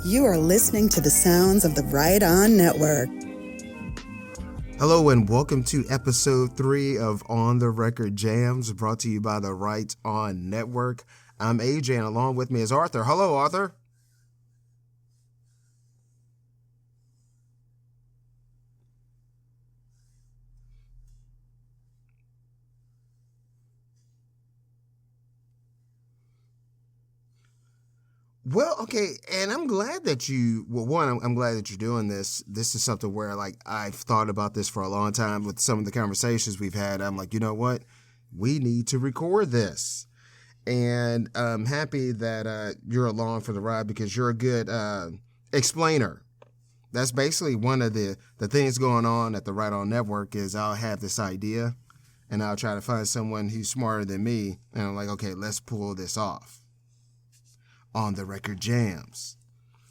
You are listening to the sounds of the Right On Network. Hello and welcome to episode 3 of On the Record Jams, brought to you by the Right On Network. I'm AJ and along with me is Arthur. Hello, Arthur. Well, okay, and I'm glad that I'm glad that you're doing this. This is something where, like, I've thought about this for a long time with some of the conversations we've had. I'm like, you know what? We need to record this. And I'm happy that you're along for the ride because you're a good explainer. That's basically one of the things going on at the Right On Network is I'll have this idea, and I'll try to find someone who's smarter than me, and I'm like, okay, let's pull this off. On the Record Jams.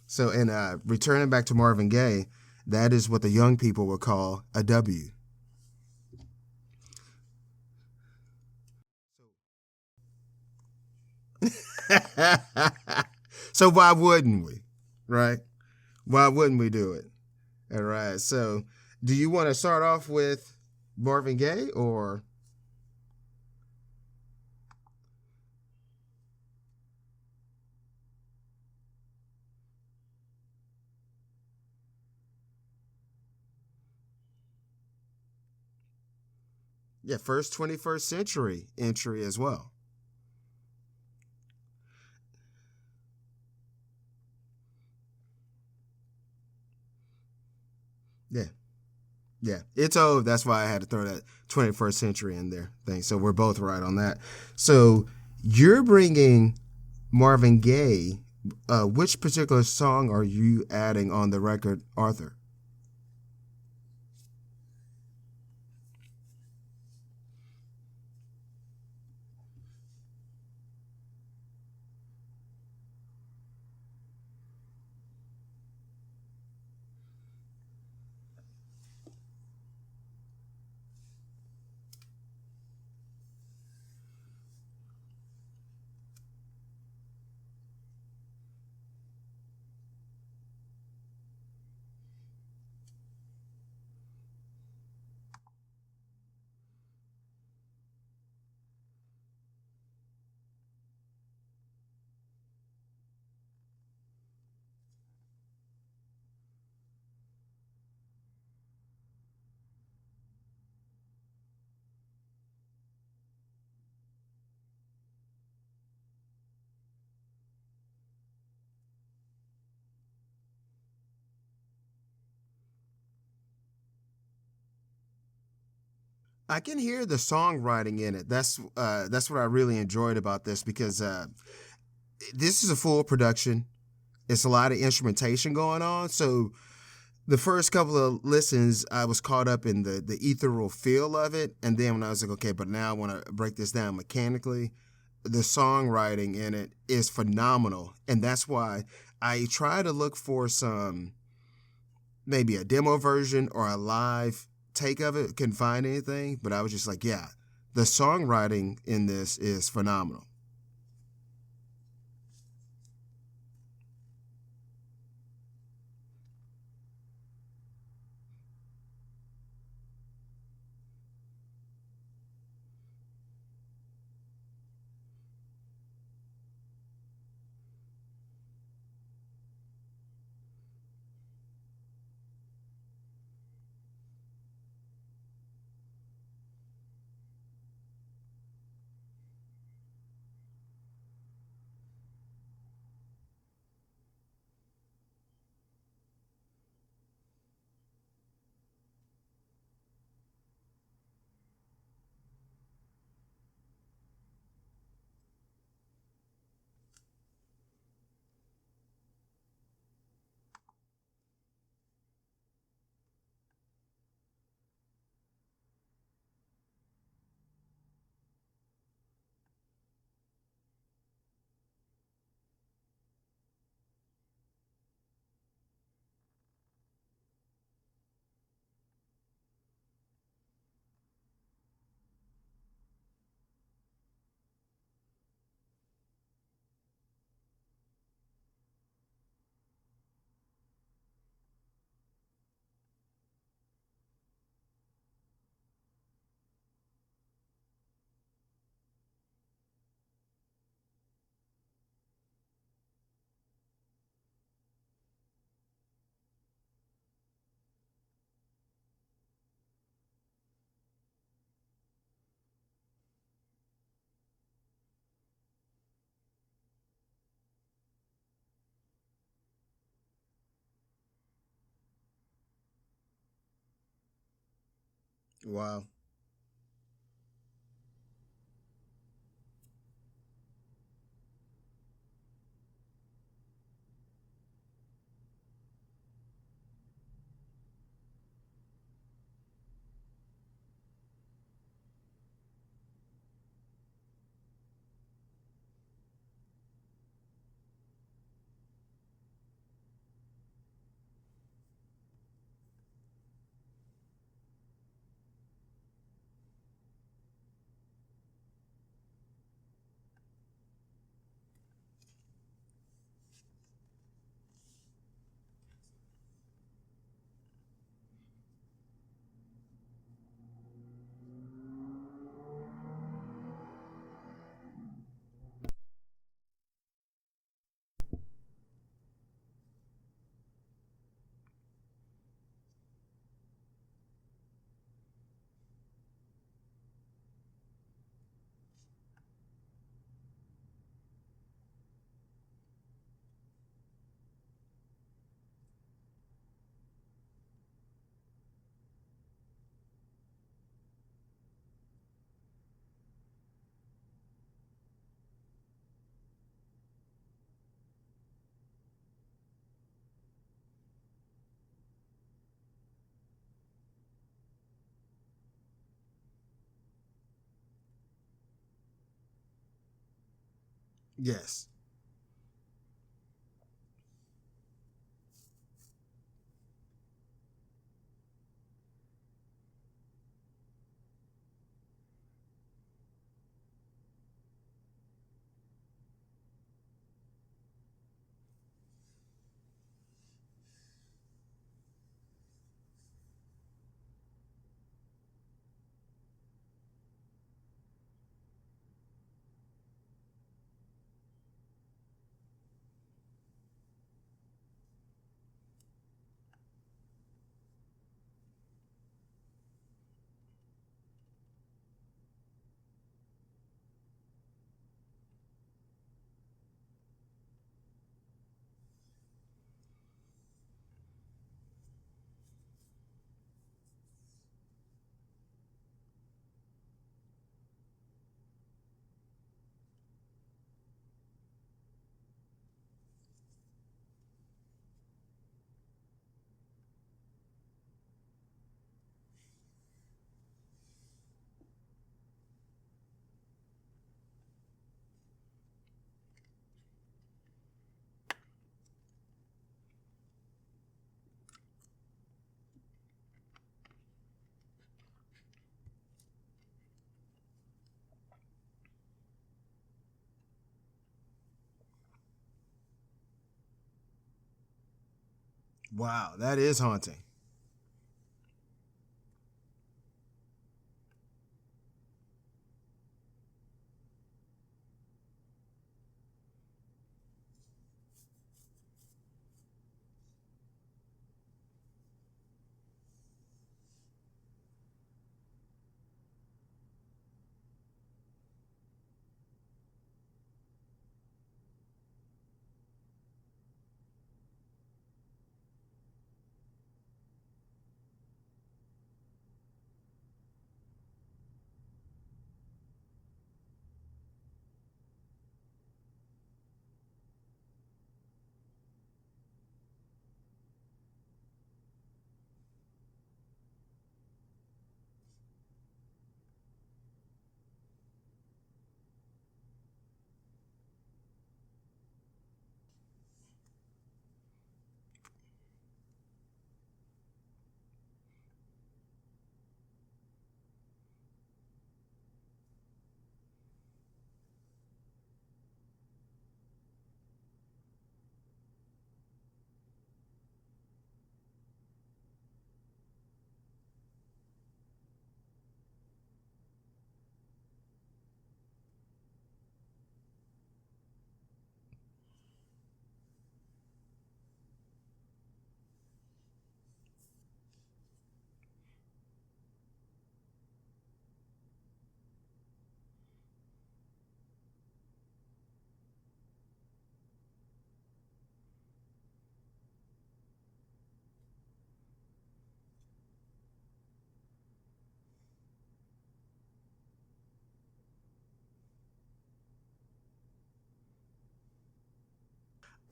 So, and returning back to Marvin Gaye, that is what the young people would call a W. So why wouldn't we, right? Why wouldn't we do it? All right. So, do you want to start off with Marvin Gaye or? Yeah, first 21st century entry as well. Yeah. Yeah, it's old. That's why I had to throw that 21st century in there thing. So we're both right on that. So you're bringing Marvin Gaye. Which particular song are you adding on the record, Arthur? I can hear the songwriting in it. That's what I really enjoyed about this because this is a full production. It's a lot of instrumentation going on. So the first couple of listens, I was caught up in the ethereal feel of it. And then when I was like, okay, but now I want to break this down mechanically, the songwriting in it is phenomenal. And that's why I try to look for maybe a demo version or a live take of it. Couldn't find anything, but I was just like, yeah, the songwriting in this is phenomenal. Wow. Yes. Wow, that is haunting.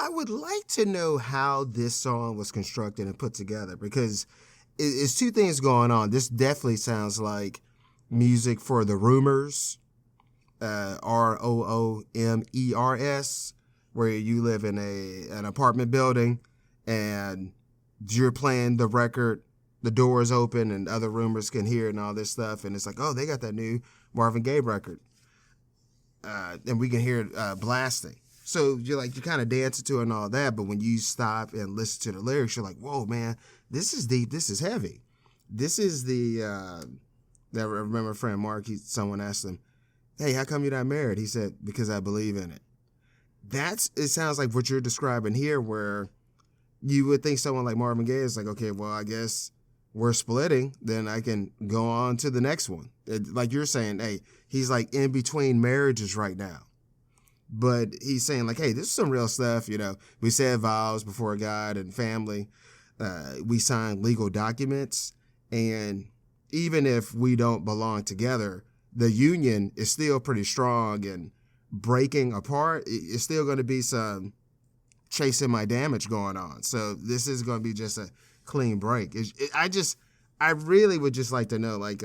I would like to know how this song was constructed and put together because it's two things going on. This definitely sounds like music for the Roomers, Roomers, where you live in an apartment building and you're playing the record, the doors open and other roomers can hear it and all this stuff. And it's like, oh, they got that new Marvin Gaye record. And we can hear it blasting. So you're like, you kind of dancing to it and all that. But when you stop and listen to the lyrics, you're like, whoa, man, this is deep. This is heavy. This is I remember a friend, Mark, someone asked him, hey, how come you're not married? He said, because I believe in it. It sounds like what you're describing here, where you would think someone like Marvin Gaye is like, okay, well, I guess we're splitting, then I can go on to the next one. Like you're saying, hey, he's like in between marriages right now. But he's saying like, hey, this is some real stuff. You know, we said vows before God and family. We signed legal documents. And even if we don't belong together, the union is still pretty strong, and breaking apart, it's still going to be some chasing my damage going on. So this is going to be just a clean break. I really would just like to know, like,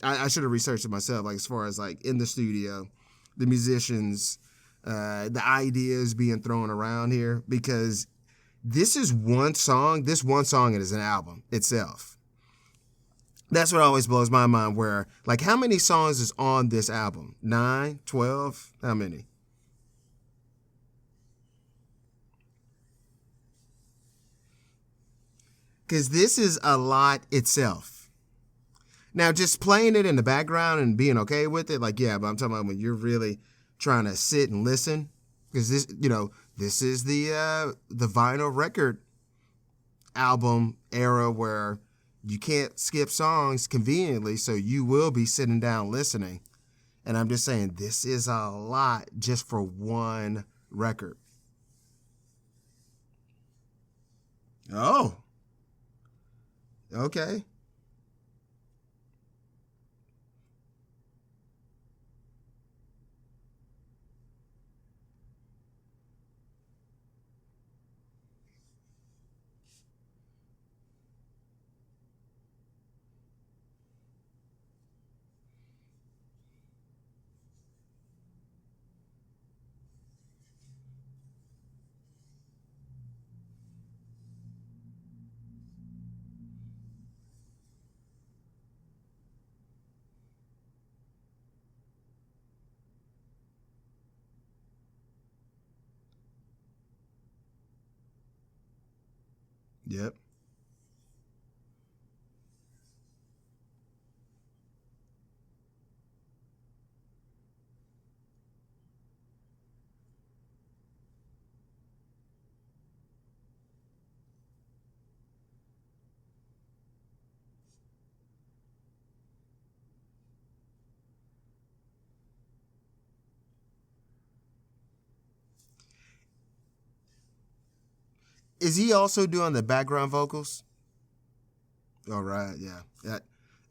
I should have researched it myself, like as far as like in the studio, the musicians, the ideas being thrown around here, because this one song is an album itself. That's what always blows my mind, where like how many songs is on this album? 9, 12? How many? Because this is a lot itself. Now, just playing it in the background and being okay with it, like, yeah, but I'm talking about when you're really trying to sit and listen, because this is the vinyl record album era where you can't skip songs conveniently, so you will be sitting down listening. And I'm just saying, this is a lot just for one record. Oh, okay. Yep. Is he also doing the background vocals? All right, yeah.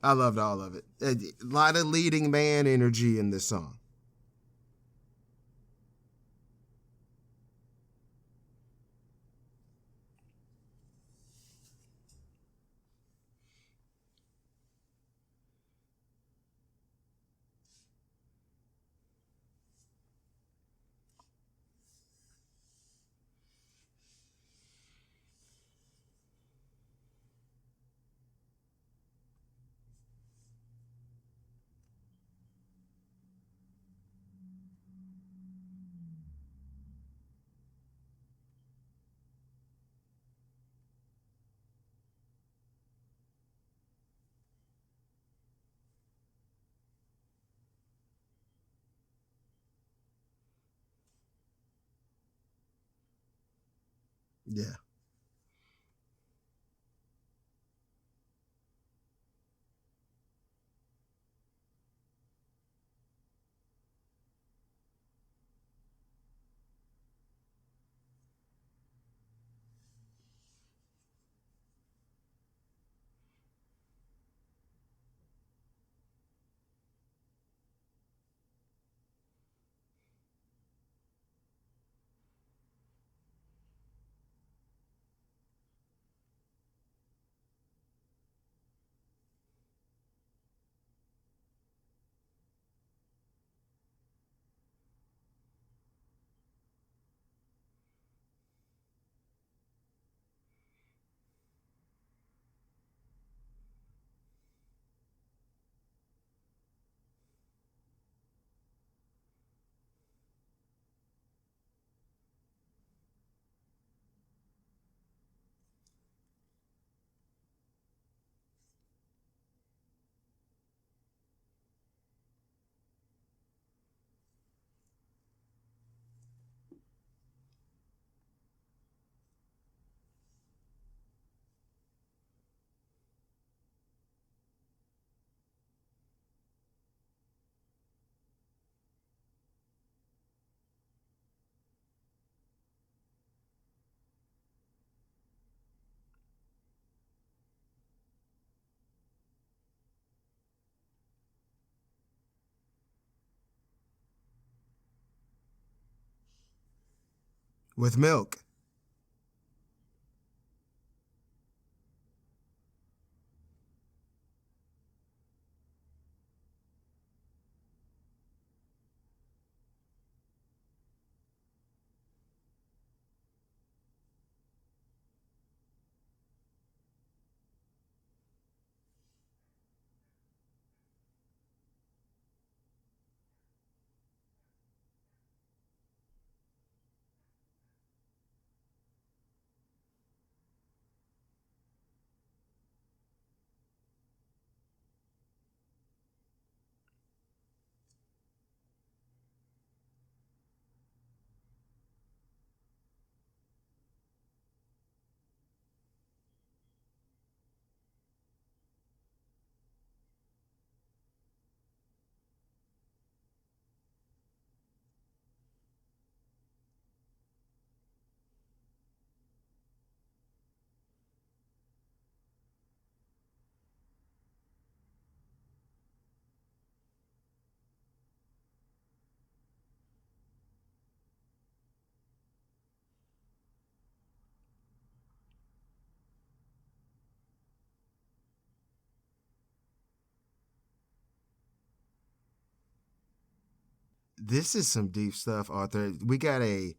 I loved all of it. A lot of leading man energy in this song. Yeah. With milk. This is some deep stuff, Arthur. We got a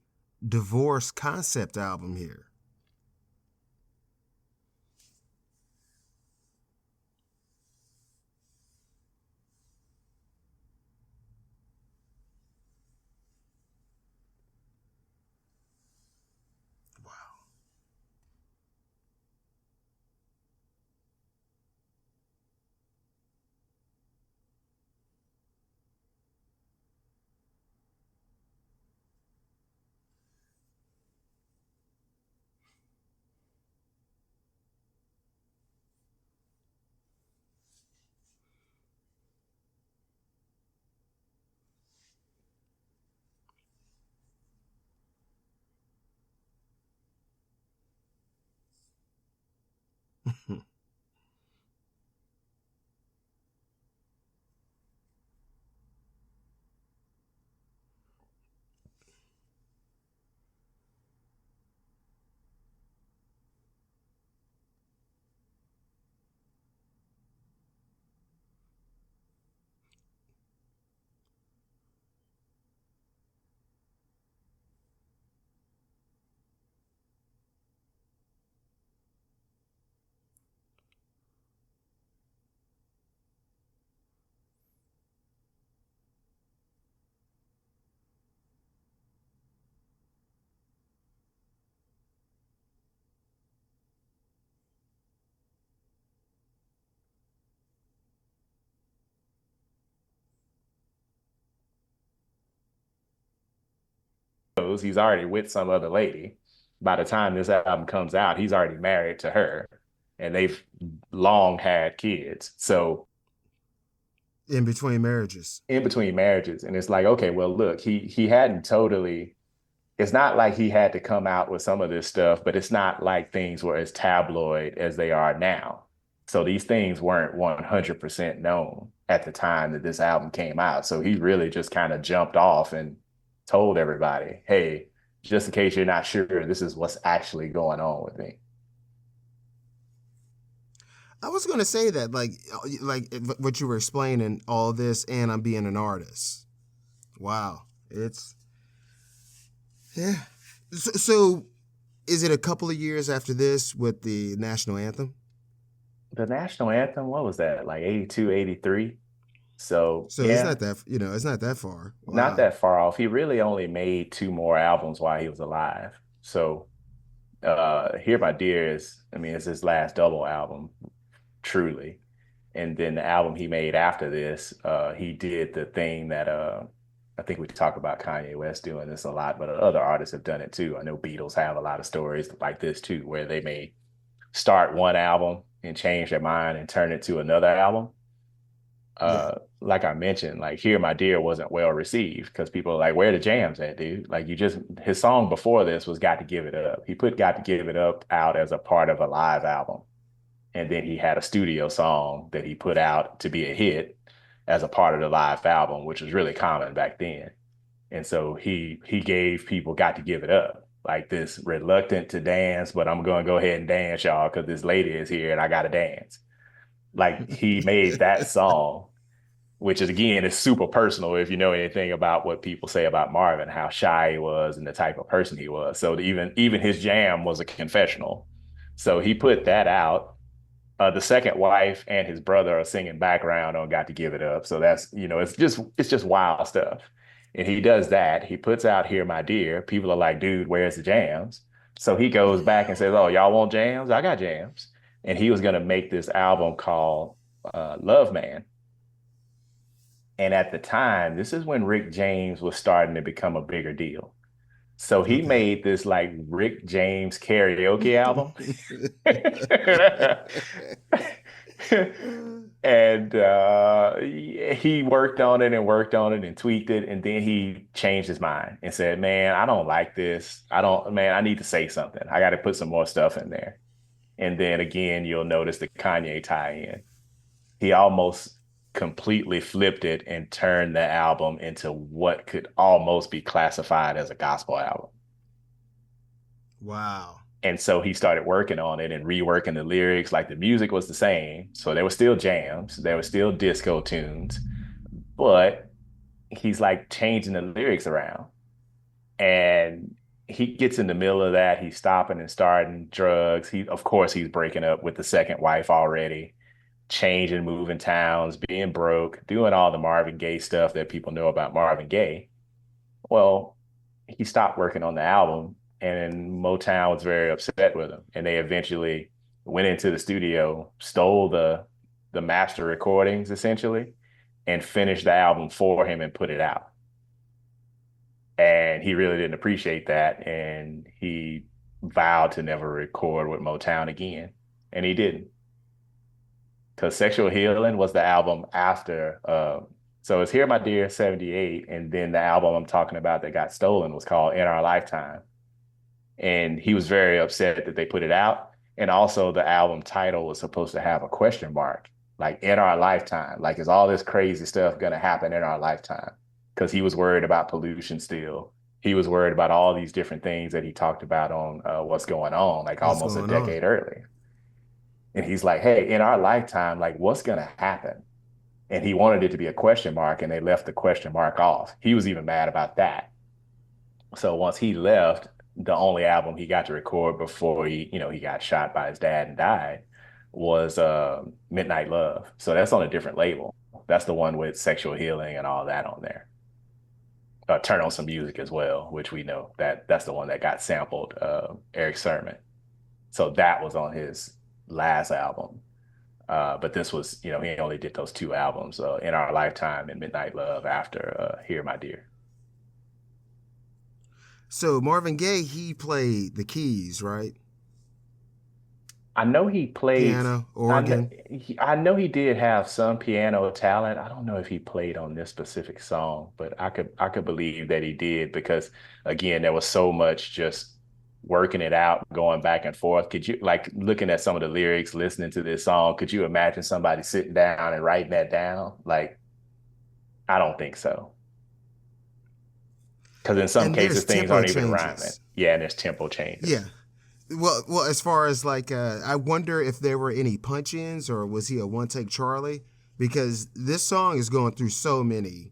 divorce concept album here. He's already with some other lady. By the time this album comes out, he's already married to her, and they've long had kids. So In between marriages. in between marriages, and it's like, okay, well, look, he hadn't totally. It's not like he had to come out with some of this stuff, but it's not like things were as tabloid as they are now. So these things weren't 100% known at the time that this album came out. So he really just kind of jumped off and told everybody, hey, just in case you're not sure, this is what's actually going on with me. I was going to say that, like what you were explaining, all this, and I'm being an artist. Wow. Yeah. So is it a couple of years after this with the national anthem? The national anthem, what was that? Like 82, 83? So So it's yeah, not that, it's not that far. not Wow. that far off. He really only made two more albums while he was alive. So Here My Dear is, I mean, it's his last double album, truly. And then the album he made after this, he did the thing that I think we talk about Kanye West doing this a lot, but other artists have done it too. I know Beatles have a lot of stories like this too, where they may start one album and change their mind and turn it to another album. Yeah. Like I mentioned, like Here My Dear wasn't well received because people are like, where are the jams at, dude? Like his song before this was Got to Give It Up. He put Got to Give It Up out as a part of a live album. And then he had a studio song that he put out to be a hit as a part of the live album, which was really common back then. And so he gave people Got to Give It Up. like this reluctant to dance, but I'm going to go ahead and dance, y'all, because this lady is here and I got to dance. Like he made that song, which is again is super personal if you know anything about what people say about Marvin, how shy he was and the type of person he was. So even his jam was a confessional. So he put that out. The second wife and his brother are singing background on "Got to Give It Up," so that's it's just wild stuff. And he does that. He puts out "Here, My Dear." People are like, "Dude, where's the jams?" So he goes back and says, "Oh, y'all want jams? I got jams." And he was gonna make this album called "Love Man." And at the time, this is when Rick James was starting to become a bigger deal. So he Okay. made this like Rick James karaoke album. And he worked on it and worked on it and tweaked it. And then he changed his mind and said, man, I don't like this. Man, I need to say something. I got to put some more stuff in there. And then again, you'll notice the Kanye tie-in. He almost completely flipped it and turned the album into what could almost be classified as a gospel album. Wow. And so he started working on it and reworking the lyrics. Like the music was the same. So there were still jams, there were still disco tunes, but he's like changing the lyrics around. And he gets in the middle of that. He's stopping and starting drugs. Of course, he's breaking up with the second wife already, changing, moving towns, being broke, doing all the Marvin Gaye stuff that people know about Marvin Gaye. Well, he stopped working on the album, and Motown was very upset with him. And they eventually went into the studio, stole the master recordings essentially, and finished the album for him and put it out. And he really didn't appreciate that, and he vowed to never record with Motown again, and he didn't. Because Sexual Healing was the album after. So it's Here, My Dear, 78. And then the album I'm talking about that got stolen was called In Our Lifetime. And he was very upset that they put it out. And also the album title was supposed to have a question mark, like in our lifetime. Like, is all this crazy stuff going to happen in our lifetime? Because he was worried about pollution still. He was worried about all these different things that he talked about on What's Going On, like What's almost a going on? decade earlier. And he's like, hey, in our lifetime, like, what's going to happen? And he wanted it to be a question mark, and they left the question mark off. He was even mad about that. So once he left, the only album he got to record before he got shot by his dad and died was Midnight Love. So that's on a different label. That's the one with Sexual Healing and all that on there. Turn on Some Music as well, which we know that's the one that got sampled, Eric Sermon. So that was on his last album. But this was, he only did those two albums, In Our Lifetime and Midnight Love after Here, My Dear. So Marvin Gaye, he played the keys, right? I know he played, Piano, organ. I know he did have some piano talent. I don't know if he played on this specific song, but I could believe that he did because again, there was so much just working it out, going back and forth. Could you like looking at some of the lyrics, listening to this song, could you imagine somebody sitting down and writing that down? Like, I don't think so. Because in some And cases there's things tempo aren't even rhyming. changes. Yeah, and there's tempo changes. Yeah. Well, as far as like, I wonder if there were any punch-ins or was he a one-take Charlie? Because this song is going through so many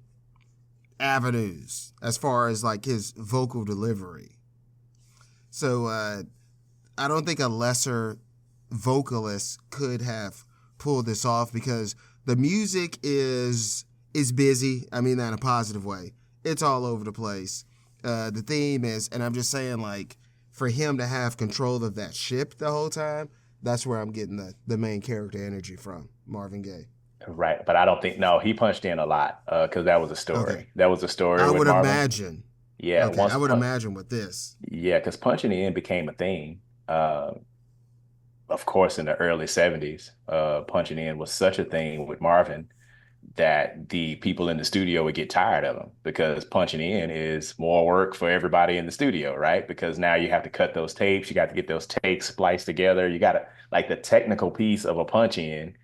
avenues as far as like his vocal delivery. So I don't think a lesser vocalist could have pulled this off because the music is busy. I mean that in a positive way. It's all over the place. The theme is, and I'm just saying like, for him to have control of that ship the whole time, that's where I'm getting the main character energy from, Marvin Gaye. Right. But I don't think, no, he punched in a lot because that was a Okay. story. That was a story I with would Marvin. imagine. Yeah. Okay, I would imagine with this. Yeah, because punching in became a thing. Of course, in the early 70s, punching in was such a thing with Marvin that the people in the studio would get tired of him because punching in is more work for everybody in the studio, right? Because now you have to cut those tapes, you got to get those takes spliced together. You got to, like, the technical piece of a punch in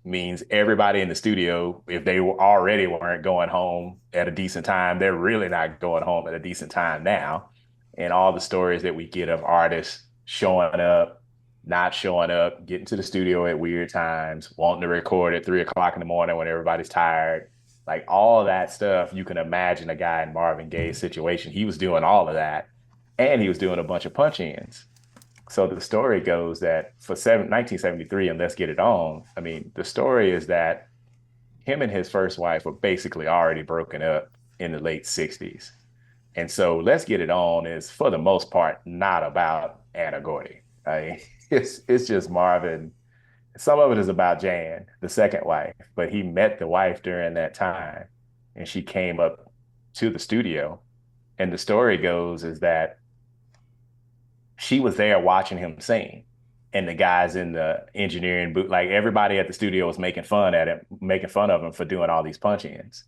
means everybody in the studio, if they already weren't going home at a decent time, they're really not going home at a decent time now. and all the stories that we get of artists showing up, not showing up, getting to the studio at weird times, wanting to record at 3 o'clock in the morning when everybody's tired. Like all that stuff, you can imagine a guy in Marvin Gaye's situation. He was doing all of that, and he was doing a bunch of punch ins. So the story goes that for 1973 and Let's Get It On, I mean, the story is that him and his first wife were basically already broken up in the late 60s. And so Let's Get It On is, for the most part, not about Anna Gordy. I mean, it's just Marvin. Some of it is about Jan, the second wife, but he met the wife during that time, and she came up to the studio. And the story goes is that she was there watching him sing. And the guys in the engineering booth, like everybody at the studio was making fun of him for doing all these punch ins.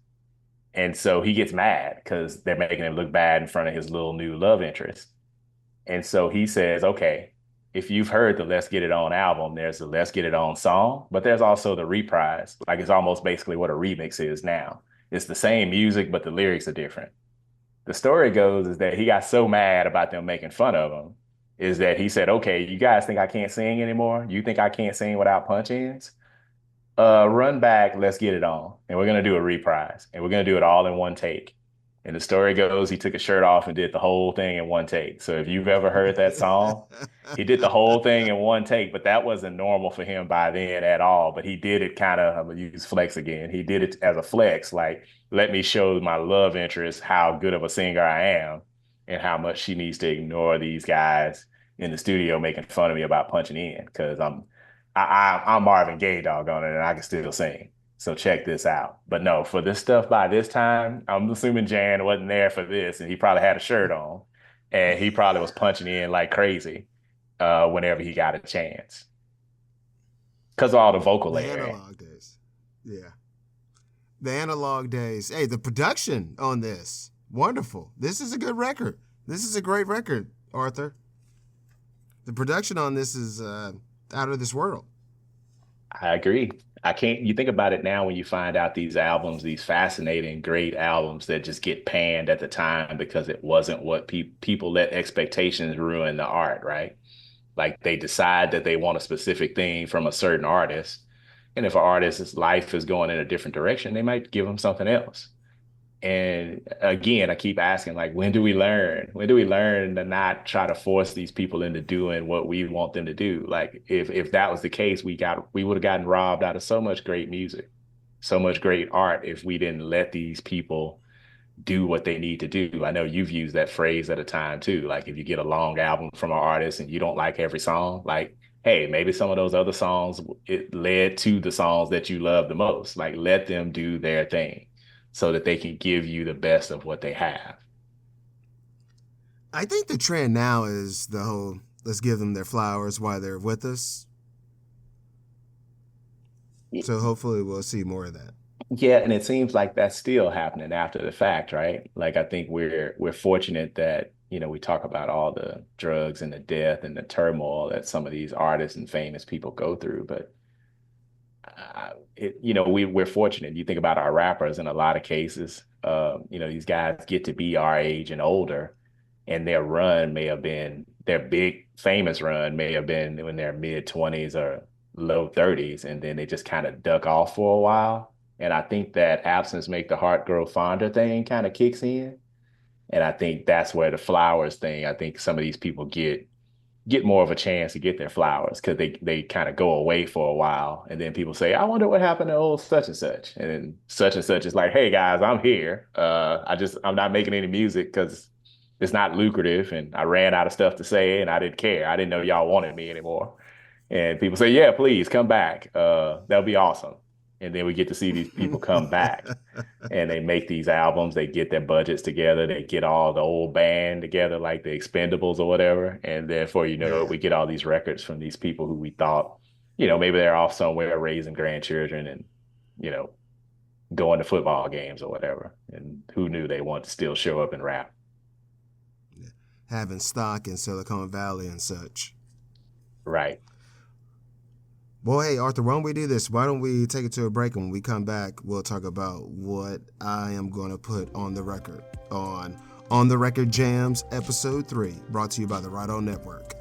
And so he gets mad because they're making him look bad in front of his little new love interest. And so he says, okay, if you've heard the Let's Get It On album, there's the Let's Get It On song, but there's also the reprise. Like it's almost basically what a remix is now. It's the same music, but the lyrics are different. The story goes is that he got so mad about them making fun of him is that he said, okay, you guys think I can't sing anymore? You think I can't sing without punch-ins? Run back, Let's Get It On. And we're going to do a reprise. And we're going to do it all in one take. And the story goes, he took his shirt off and did the whole thing in one take. So if you've ever heard that song, he did the whole thing in one take, but that wasn't normal for him by then at all. But he did it kind of, I'm going to use flex again. He did it as a flex, like, let me show my love interest how good of a singer I am and how much she needs to ignore these guys in the studio making fun of me about punching in because I'm Marvin Gaye, doggone it, and I can still sing. So check this out. But no, for this stuff by this time, I'm assuming Jan wasn't there for this, and he probably had a shirt on, and he probably was punching in like crazy whenever he got a chance because of all the vocal layering. The analog days, yeah. The analog days. Hey, the production on this, wonderful. This is a good record. This is a great record, Arthur. The production on this is out of this world. I agree. You think about it now when you find out these albums, these fascinating, great albums that just get panned at the time because it wasn't what people let expectations ruin the art, right? Like they decide that they want a specific thing from a certain artist. And if an artist's life is going in a different direction, they might give them something else. And again, I keep asking, like, when do we learn? When do we learn to not try to force these people into doing what we want them to do? Like, if that was the case, we would have gotten robbed out of so much great music, so much great art if we didn't let these people do what they need to do. I know you've used that phrase at a time too. Like, if you get a long album from an artist and you don't like every song, like, hey, maybe some of those other songs, it led to the songs that you love the most. Like, let them do their thing so that they can give you the best of what they have. I think the trend now is the whole, let's give them their flowers while they're with us. So hopefully we'll see more of that. Yeah, and it seems like that's still happening after the fact, right? Like, I think we're fortunate that, we talk about all the drugs and the death and the turmoil that some of these artists and famous people go through, but we're fortunate. You think about our rappers in a lot of cases, these guys get to be our age and older, and their big famous run may have been in their mid-20s or low 30s, and then they just kind of duck off for a while. And I think that absence make the heart grow fonder thing kind of kicks in. And I think that's where the flowers thing, I think some of these people get more of a chance to get their flowers because they kind of go away for a while. And then people say, I wonder what happened to old such and such. And such is like, hey guys, I'm here. I'm not making any music because it's not lucrative. And I ran out of stuff to say and I didn't care. I didn't know y'all wanted me anymore. And people say, yeah, please come back. That'll be awesome. And then we get to see these people come back and they make these albums. They get their budgets together. They get all the old band together, like the Expendables or whatever. And therefore, we get all these records from these people who we thought, maybe they're off somewhere raising grandchildren and, going to football games or whatever. And who knew they want to still show up and rap. Yeah. Having stock in Silicon Valley and such. Right. Well, hey, Arthur, why don't we do this? Why don't we take it to a break, and when we come back, we'll talk about what I am going to put on the record on On the Record Jams, Episode 3, brought to you by the Right On Network.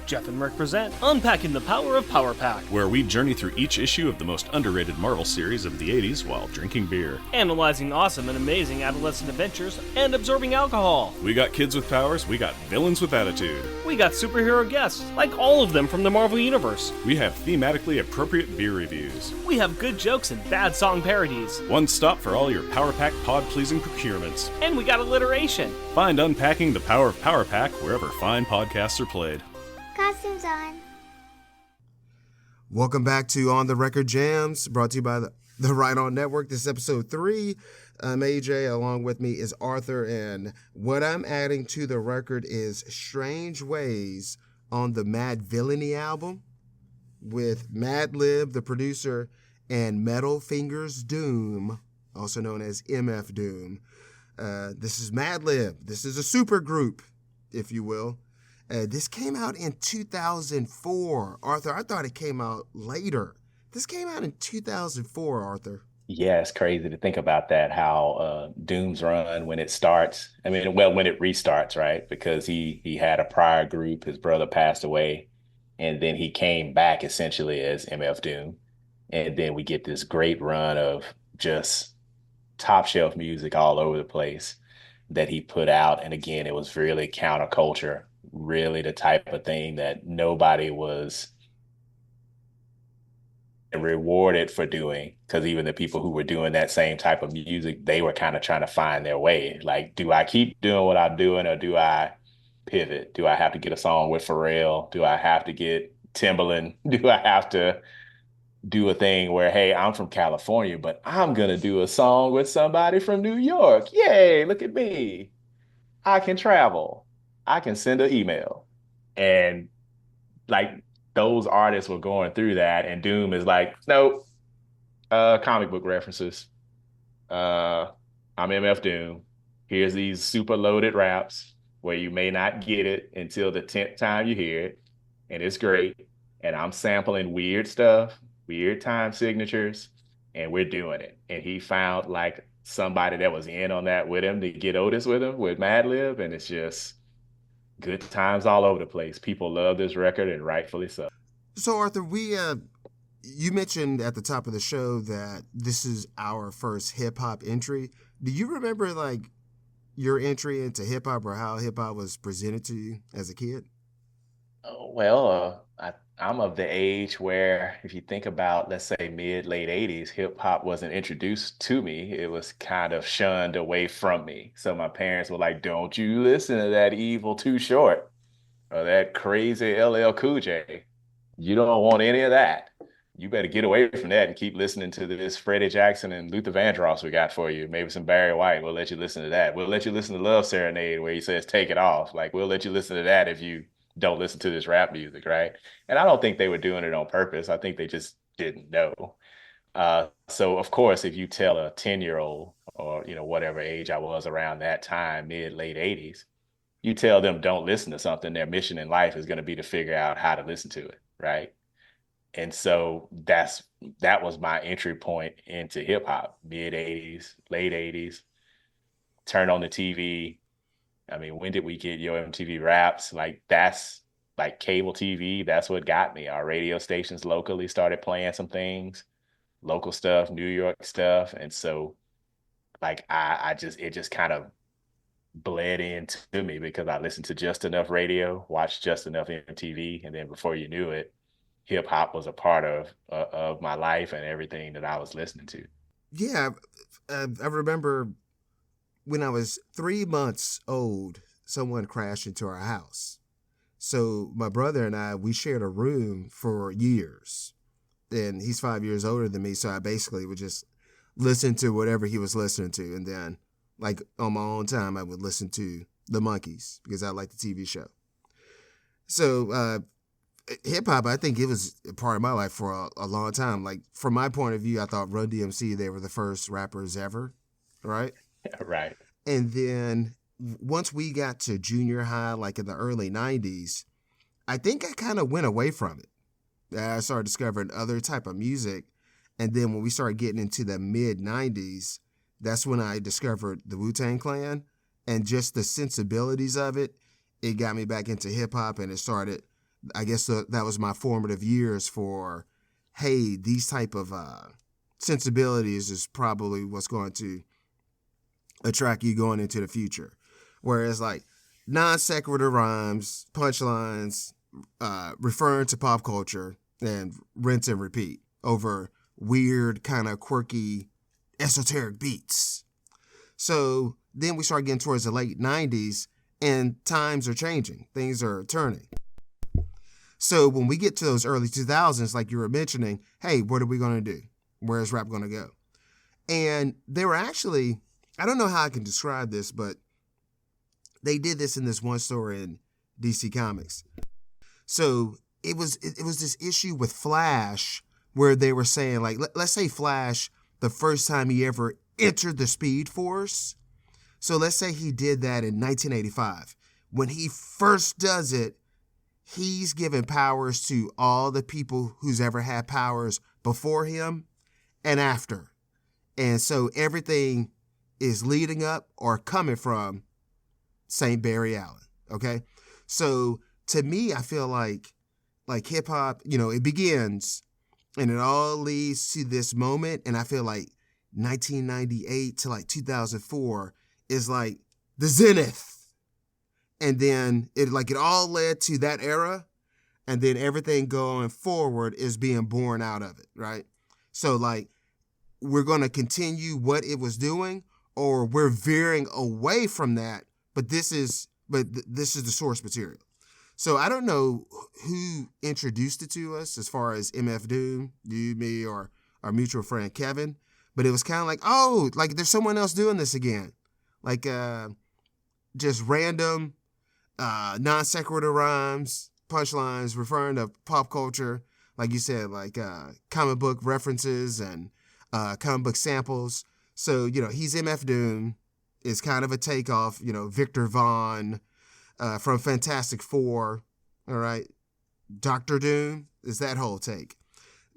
Jeff and Merc present Unpacking the Power of Power Pack, where we journey through each issue of the most underrated Marvel series of the 80s while drinking beer. analyzing awesome and amazing adolescent adventures, and absorbing alcohol. We got kids with powers, we got villains with attitude. We got superhero guests, like all of them from the Marvel Universe. We have thematically appropriate beer reviews. We have good jokes and bad song parodies. One stop for all your Power Pack pod-pleasing procurements. And we got alliteration. Find Unpacking the Power of Power Pack wherever fine podcasts are played. Costumes on. Welcome back to On the Record Jams, brought to you by the Right On Network. This is Episode 3. I'm AJ. Along with me is Arthur, and what I'm adding to the record is Strange Ways on the Madvillain album with Madlib, the producer, and Metal Fingers Doom, also known as MF Doom. This is Madlib. This is a supergroup, if you will. This came out in 2004. Arthur, I thought it came out later. This came out in 2004, Arthur. Yeah, it's crazy to think about that, how Doom's run, when it starts, when it restarts, right? Because he had a prior group, his brother passed away, and then he came back essentially as MF Doom. And then we get this great run of just top shelf music all over the place that he put out. And again, it was really counterculture, really the type of thing that nobody was rewarded for doing, because even the people who were doing that same type of music, they were kind of trying to find their way. Like, do I keep doing what I'm doing, or do I pivot? Do I have to get a song with Pharrell? Do I have to get Timbaland? Do I have to do a thing where, hey, I'm from California, but I'm gonna do a song with somebody from New York? Yay, look at me. I can travel. I can send an email. And like, those artists were going through that, and Doom is like, nope, comic book references. I'm MF Doom. Here's these super loaded raps where you may not get it until the 10th time you hear it, and it's great. And I'm sampling weird stuff, weird time signatures, and we're doing it. And he found like somebody that was in on that with him to get Otis with him, with Madlib, and it's just good times all over the place. People love this record, and rightfully so. So, Arthur, you mentioned at the top of the show that this is our first hip-hop entry. Do you remember, like, your entry into hip-hop, or how hip-hop was presented to you as a kid? Well, I'm of the age where, if you think about, let's say, late 80s, hip-hop wasn't introduced to me. It was kind of shunned away from me. So my parents were like, don't you listen to that evil Too Short or that crazy LL Cool J. You don't want any of that. You better get away from that and keep listening to this Freddie Jackson and Luther Vandross we got for you. Maybe some Barry White. We'll let you listen to that. We'll let you listen to Love Serenade, where he says, take it off. Like, we'll let you listen to that if you don't listen to this rap music, right? And I don't think they were doing it on purpose. I think they just didn't know. So of course, if you tell a 10-year-old, or whatever age I was around that time, late 80s, you tell them don't listen to something, their mission in life is going to be to figure out how to listen to it, right? And so that was my entry point into hip hop, mid 80s, late 80s. Turn on the TV. When did we get Yo MTV Raps? Like, that's like cable TV. That's what got me. Our radio stations locally started playing some things, local stuff, New York stuff. And so like, it just kind of bled into me because I listened to just enough radio, watched just enough MTV. And then before you knew it, hip hop was a part of my life and everything that I was listening to. Yeah. I remember when I was 3 months old, someone crashed into our house. So my brother and I, we shared a room for years. And he's 5 years older than me, so I basically would just listen to whatever he was listening to. And then, like, on my own time, I would listen to The Monkees because I liked the TV show. So hip-hop, I think it was a part of my life for a long time. Like, from my point of view, I thought Run DMC, they were the first rappers ever, right? Right. And then once we got to junior high, like in the early 90s, I think I kind of went away from it. I started discovering other type of music. And then when we started getting into the mid 90s, that's when I discovered the Wu-Tang Clan and just the sensibilities of it. It got me back into hip hop, and it started, I guess that was my formative years for, hey, these type of sensibilities is probably what's going to attract you going into the future. Whereas like non sequitur rhymes, punchlines, referring to pop culture, and rinse and repeat over weird, kind of quirky, esoteric beats. So then we start getting towards the late 90s, and times are changing. Things are turning. So when we get to those early 2000s, like you were mentioning, hey, what are we going to do? Where's rap going to go? And they were actually, I don't know how I can describe this, but they did this in this one story in DC Comics. So it was this issue with Flash where they were saying, like, let's say Flash, the first time he ever entered the Speed Force. So let's say he did that in 1985. When he first does it, he's given powers to all the people who's ever had powers before him and after. And so everything is leading up or coming from St. Barry Allen, okay? So to me, I feel like hip hop, it begins and it all leads to this moment. And I feel like 1998 to like 2004 is like the zenith. And then it all led to that era. And then everything going forward is being born out of it, right? So like we're going to continue what it was doing, or we're veering away from that. But this is the source material. So I don't know who introduced it to us as far as MF Doom, you, me, or our mutual friend Kevin. But it was kind of like, oh, like there's someone else doing this again. Like just random non sequitur rhymes, punchlines referring to pop culture. Like you said, like comic book references and comic book samples. So, he's MF Doom. Is kind of a takeoff, Victor Vaughn from Fantastic Four, all right? Dr. Doom is that whole take.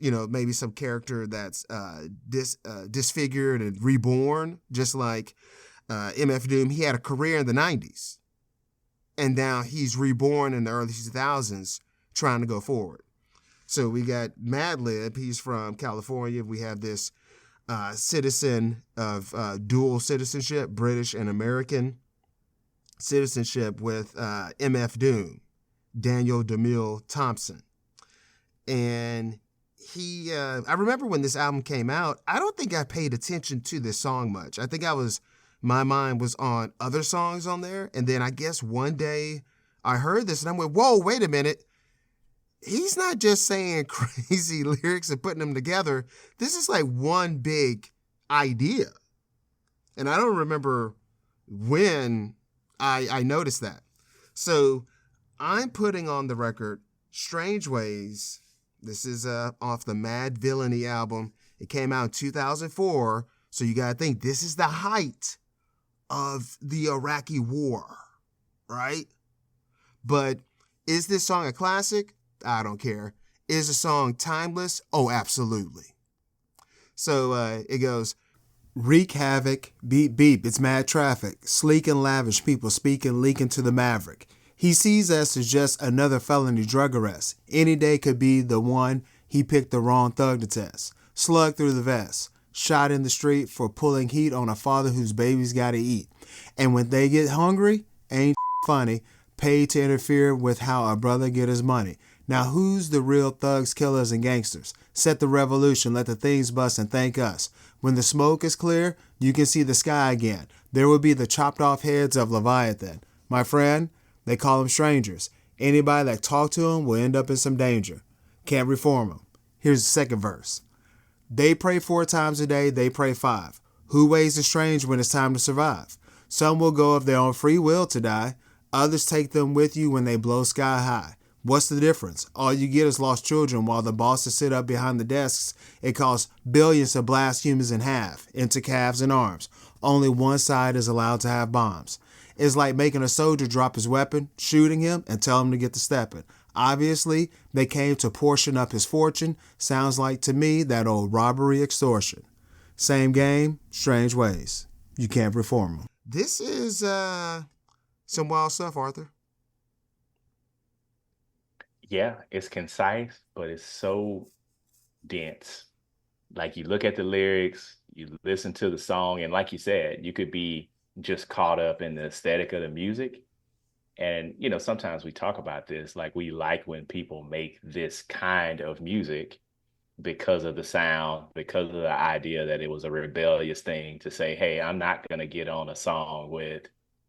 Maybe some character that's disfigured and reborn, just like MF Doom. He had a career in the 90s, and now he's reborn in the early 2000s trying to go forward. So we got Madlib. He's from California. We have this citizen of dual citizenship, British and American citizenship with MF Doom, Daniel DeMille Thompson. And he, I remember when this album came out, I don't think I paid attention to this song much. I think my mind was on other songs on there. And then I guess one day I heard this and I went, whoa, wait a minute. He's not just saying crazy lyrics and putting them together. This is like one big idea. And I don't remember when I noticed that. So I'm putting on the record Strange Ways. This is off the Madvillain album. It came out in 2004. So you got to think this is the height of the Iraqi war, right? But is this song a classic? I don't care. Is the song timeless? Oh, absolutely. So it goes, wreak havoc, beep beep, it's mad traffic, sleek and lavish people speaking, leaking to the maverick. He sees us as just another felony drug arrest. Any day could be the one he picked the wrong thug to test. Slug through the vest, shot in the street for pulling heat on a father whose babies gotta eat. And when they get hungry, ain't funny, paid to interfere with how a brother get his money. Now who's the real thugs, killers, and gangsters? Set the revolution, let the things bust and thank us. When the smoke is clear, you can see the sky again. There will be the chopped off heads of Leviathan. My friend, they call them strangers. Anybody that talk to them will end up in some danger. Can't reform them. Here's the second verse. They pray 4 times a day, they pray 5. Who weighs the strange when it's time to survive? Some will go of their own free will to die. Others take them with you when they blow sky high. What's the difference? All you get is lost children while the bosses sit up behind the desks. It costs billions to blast humans in half, into calves and arms. Only one side is allowed to have bombs. It's like making a soldier drop his weapon, shooting him, and tell him to get to stepping. Obviously, they came to portion up his fortune. Sounds like to me that old robbery extortion. Same game, strange ways. You can't reform them. This is some wild stuff, Arthur. Yeah, it's concise, but it's so dense. Like you look at the lyrics, you listen to the song, and like you said, you could be just caught up in the aesthetic of the music. And, you know, sometimes we talk about this, like we like when people make this kind of music because of the sound, because of the idea that it was a rebellious thing to say, hey, I'm not going to get on a song with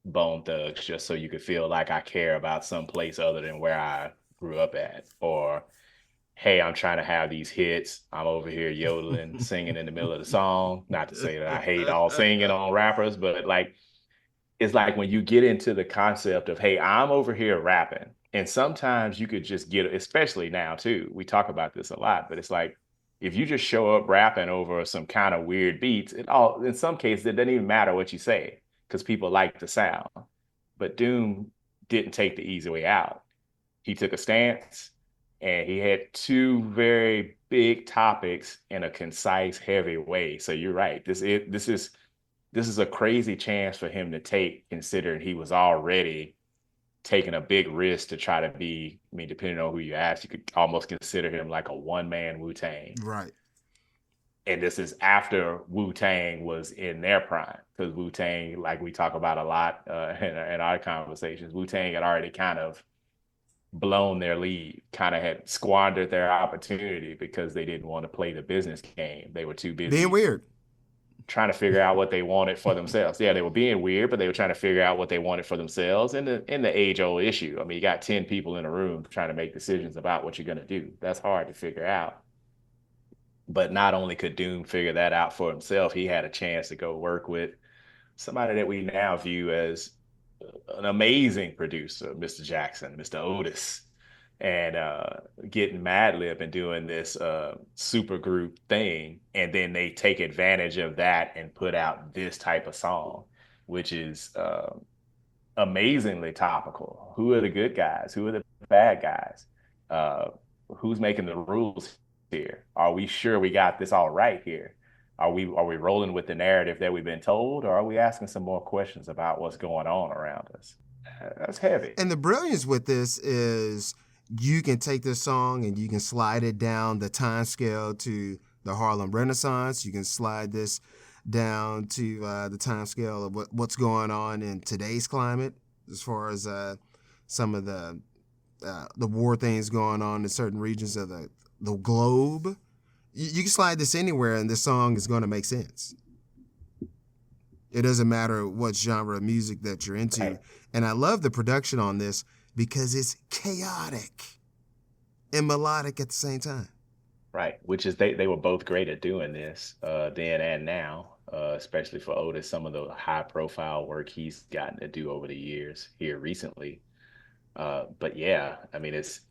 Bone Thugs just so you could feel like I care about some place other than where I grew up at. Or, hey, I'm trying to have these hits. I'm over here yodeling, singing in the middle of the song. Not to say that I hate all singing on rappers, but like, it's like when you get into the concept of, hey, I'm over here rapping. And sometimes you could just get, especially now too, we talk about this a lot, but it's like, if you just show up rapping over some kind of weird beats, in some cases, it doesn't even matter what you say because people like the sound. But Doom didn't take the easy way out. He took a stance and he had two very big topics in a concise, heavy way. So you're right. This is a crazy chance for him to take, considering he was already taking a big risk to try to be, I mean, depending on who you ask, you could almost consider him like a one-man Wu-Tang. Right. And this is after Wu-Tang was in their prime, because Wu-Tang, like we talk about a lot in our conversations, Wu-Tang had already kind of blown their lead, kind of had squandered their opportunity because they didn't want to play the business game. They were too busy being weird, trying to figure out what they wanted for themselves. Yeah, they were being weird, but they were trying to figure out what they wanted for themselves. And the age-old issue. I mean, you got 10 people in a room trying to make decisions about what you're going to do. That's hard to figure out. But not only could Doom figure that out for himself, he had a chance to go work with somebody that we now view as an amazing producer, Mr. Jackson, Mr. Otis, and getting Madlib and doing this supergroup thing. And then they take advantage of that and put out this type of song, which is amazingly topical. Who are the good guys? Who are the bad guys? Who's making the rules here? Are we sure we got this all right here? Are we rolling with the narrative that we've been told, or are we asking some more questions about what's going on around us? That's heavy. And the brilliance with this is you can take this song and you can slide it down the time scale to the Harlem Renaissance. You can slide this down to the time scale of what's going on in today's climate, as far as some of the war things going on in certain regions of the globe. You can slide this anywhere and this song is going to make sense. It doesn't matter what genre of music that you're into. Right. And I love the production on this because it's chaotic and melodic at the same time. Right, which is they were both great at doing this then and now, especially for Otis, some of the high profile work he's gotten to do over the years here recently. But yeah, I mean, it's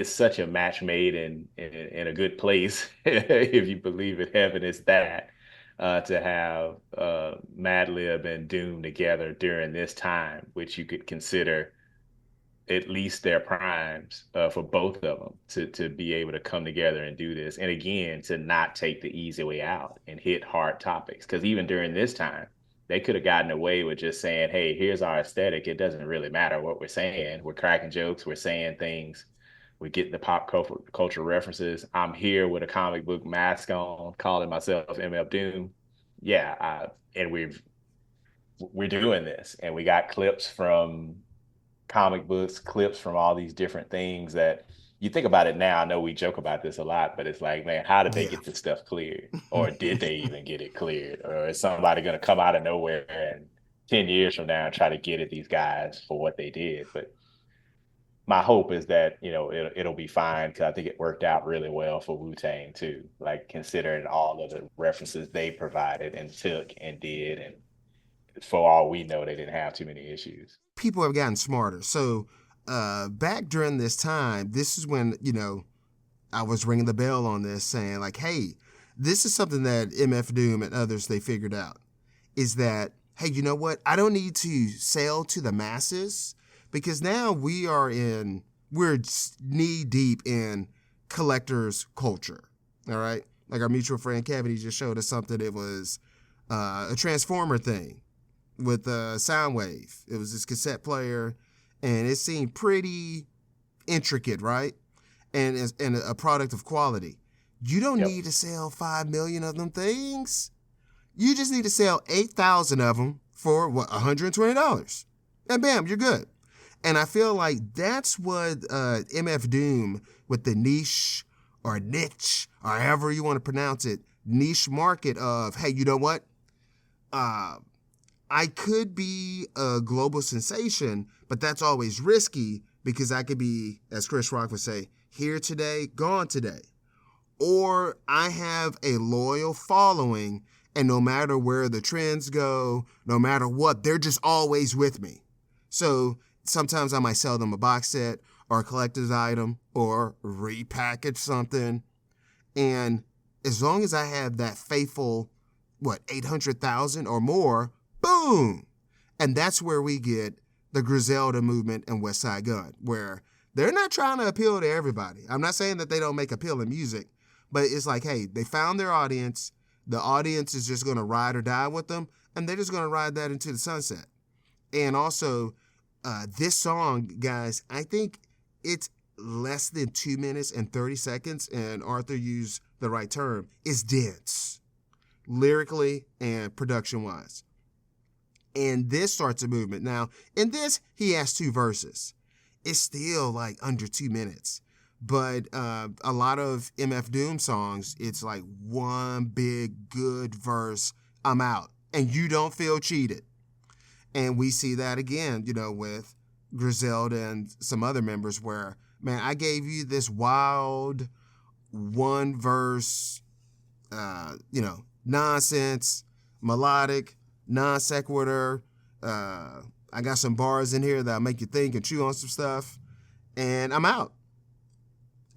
such a match made in a good place, if you believe in heaven, it's that, to have Madlib and Doom together during this time, which you could consider at least their primes for both of them to be able to come together and do this. And again, to not take the easy way out and hit hard topics. Because even during this time, they could have gotten away with just saying, hey, here's our aesthetic. It doesn't really matter what we're saying. We're cracking jokes. We're saying things. We get the pop culture references. I'm here with a comic book mask on, calling myself MF Doom. Yeah, and we're doing this. And we got clips from comic books, clips from all these different things that you think about it now. I know we joke about this a lot, but it's like, man, how did they get this stuff cleared? Or did they even get it cleared? Or is somebody going to come out of nowhere and 10 years from now and try to get at these guys for what they did? But my hope is that, you know, it'll be fine, because I think it worked out really well for Wu-Tang too, like considering all of the references they provided and took and did. And for all we know, they didn't have too many issues. People have gotten smarter. So back during this time, this is when, you know, I was ringing the bell on this saying like, hey, this is something that MF Doom and others, they figured out, is that, hey, you know what? I don't need to sell to the masses, because now we are in we're knee deep in collector's culture. All right. Like our mutual friend Kevin, he just showed us something. It was a Transformer thing with Soundwave. It was this cassette player, and it seemed pretty intricate, right? And a product of quality. You don't need to sell 5 million of them things. You just need to sell 8,000 of them for what, $120, and bam, you're good. And I feel like that's what MF Doom with the niche or niche, or however you want to pronounce it, niche market of, hey, you know what? I could be a global sensation, but that's always risky because I could be, as Chris Rock would say, here today, gone today. Or I have a loyal following, and no matter where the trends go, no matter what, they're just always with me. So sometimes I might sell them a box set or a collector's item or repackage something. And as long as I have that faithful, 800,000 or more, boom. And that's where we get the Griselda movement and West Side Gun, where they're not trying to appeal to everybody. I'm not saying that they don't make appealing music, but it's like, hey, they found their audience. The audience is just going to ride or die with them, and they're just going to ride that into the sunset. And also, this song, guys, I think it's less than 2 minutes and 30 seconds, and Arthur used the right term. It's dense, lyrically and production-wise. And this starts a movement. Now, in this, he has 2 verses. It's still like under 2 minutes. But a lot of MF Doom songs, it's like one big good verse, I'm out. And you don't feel cheated. And we see that again, with Griselda and some other members where, man, I gave you this wild one verse, nonsense, melodic, non sequitur. I got some bars in here that'll make you think and chew on some stuff, and I'm out.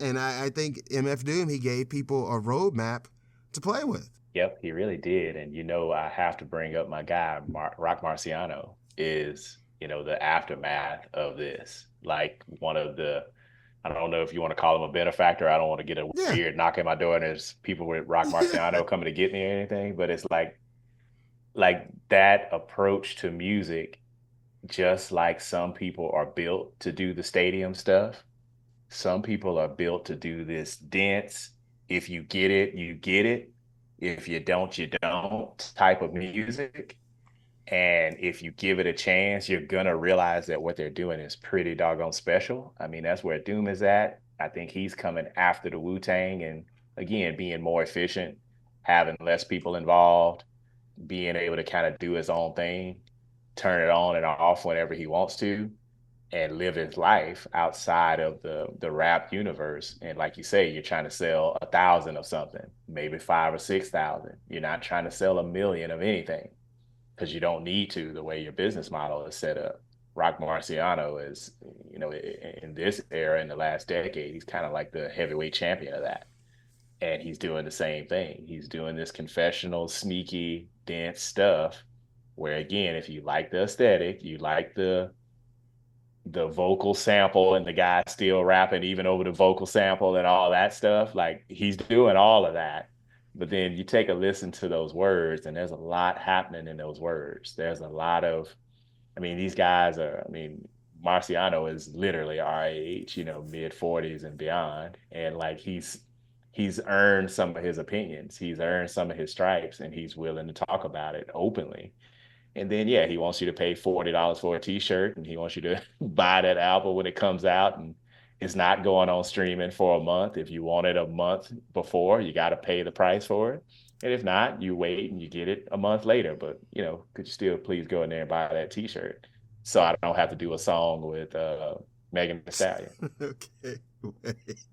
And I think MF Doom, he gave people a roadmap to play with. Yep, he really did. And, I have to bring up my guy, Rock Marciano, is, the aftermath of this. Like one of the, I don't know if you want to call him a benefactor. I don't want to get a weird knock at my door and there's people with Rock Marciano coming to get me or anything. But it's like that approach to music, just like some people are built to do the stadium stuff. Some people are built to do this dense, if you get it, you get it. If you don't, you don't type of music. And if you give it a chance, you're going to realize that what they're doing is pretty doggone special. I mean, that's where Doom is at. I think he's coming after the Wu-Tang and, again, being more efficient, having less people involved, being able to kind of do his own thing, turn it on and off whenever he wants to, and live his life outside of the rap universe. And like you say, you're trying to sell 1,000 of something, maybe 5,000 or 6,000. You're not trying to sell 1 million of anything because you don't need to, the way your business model is set up. Rock Marciano is, in this era, in the last decade, he's kind of like the heavyweight champion of that. And he's doing the same thing. He's doing this confessional, sneaky, dense stuff where, again, if you like the aesthetic, you like the vocal sample and the guy still rapping even over the vocal sample and all that stuff, like he's doing all of that. But then you take a listen to those words and there's a lot happening in those words. There's a lot of, these guys are, Marciano is literally our age, mid 40s and beyond. And like he's earned some of his opinions. He's earned some of his stripes and he's willing to talk about it openly. And then, he wants you to pay $40 for a t-shirt and he wants you to buy that album when it comes out and it's not going on streaming for a month. If you want it a month before, you got to pay the price for it. And if not, you wait and you get it a month later. But, could you still please go in there and buy that t-shirt so I don't have to do a song with Megan Thee Stallion? Okay, wait.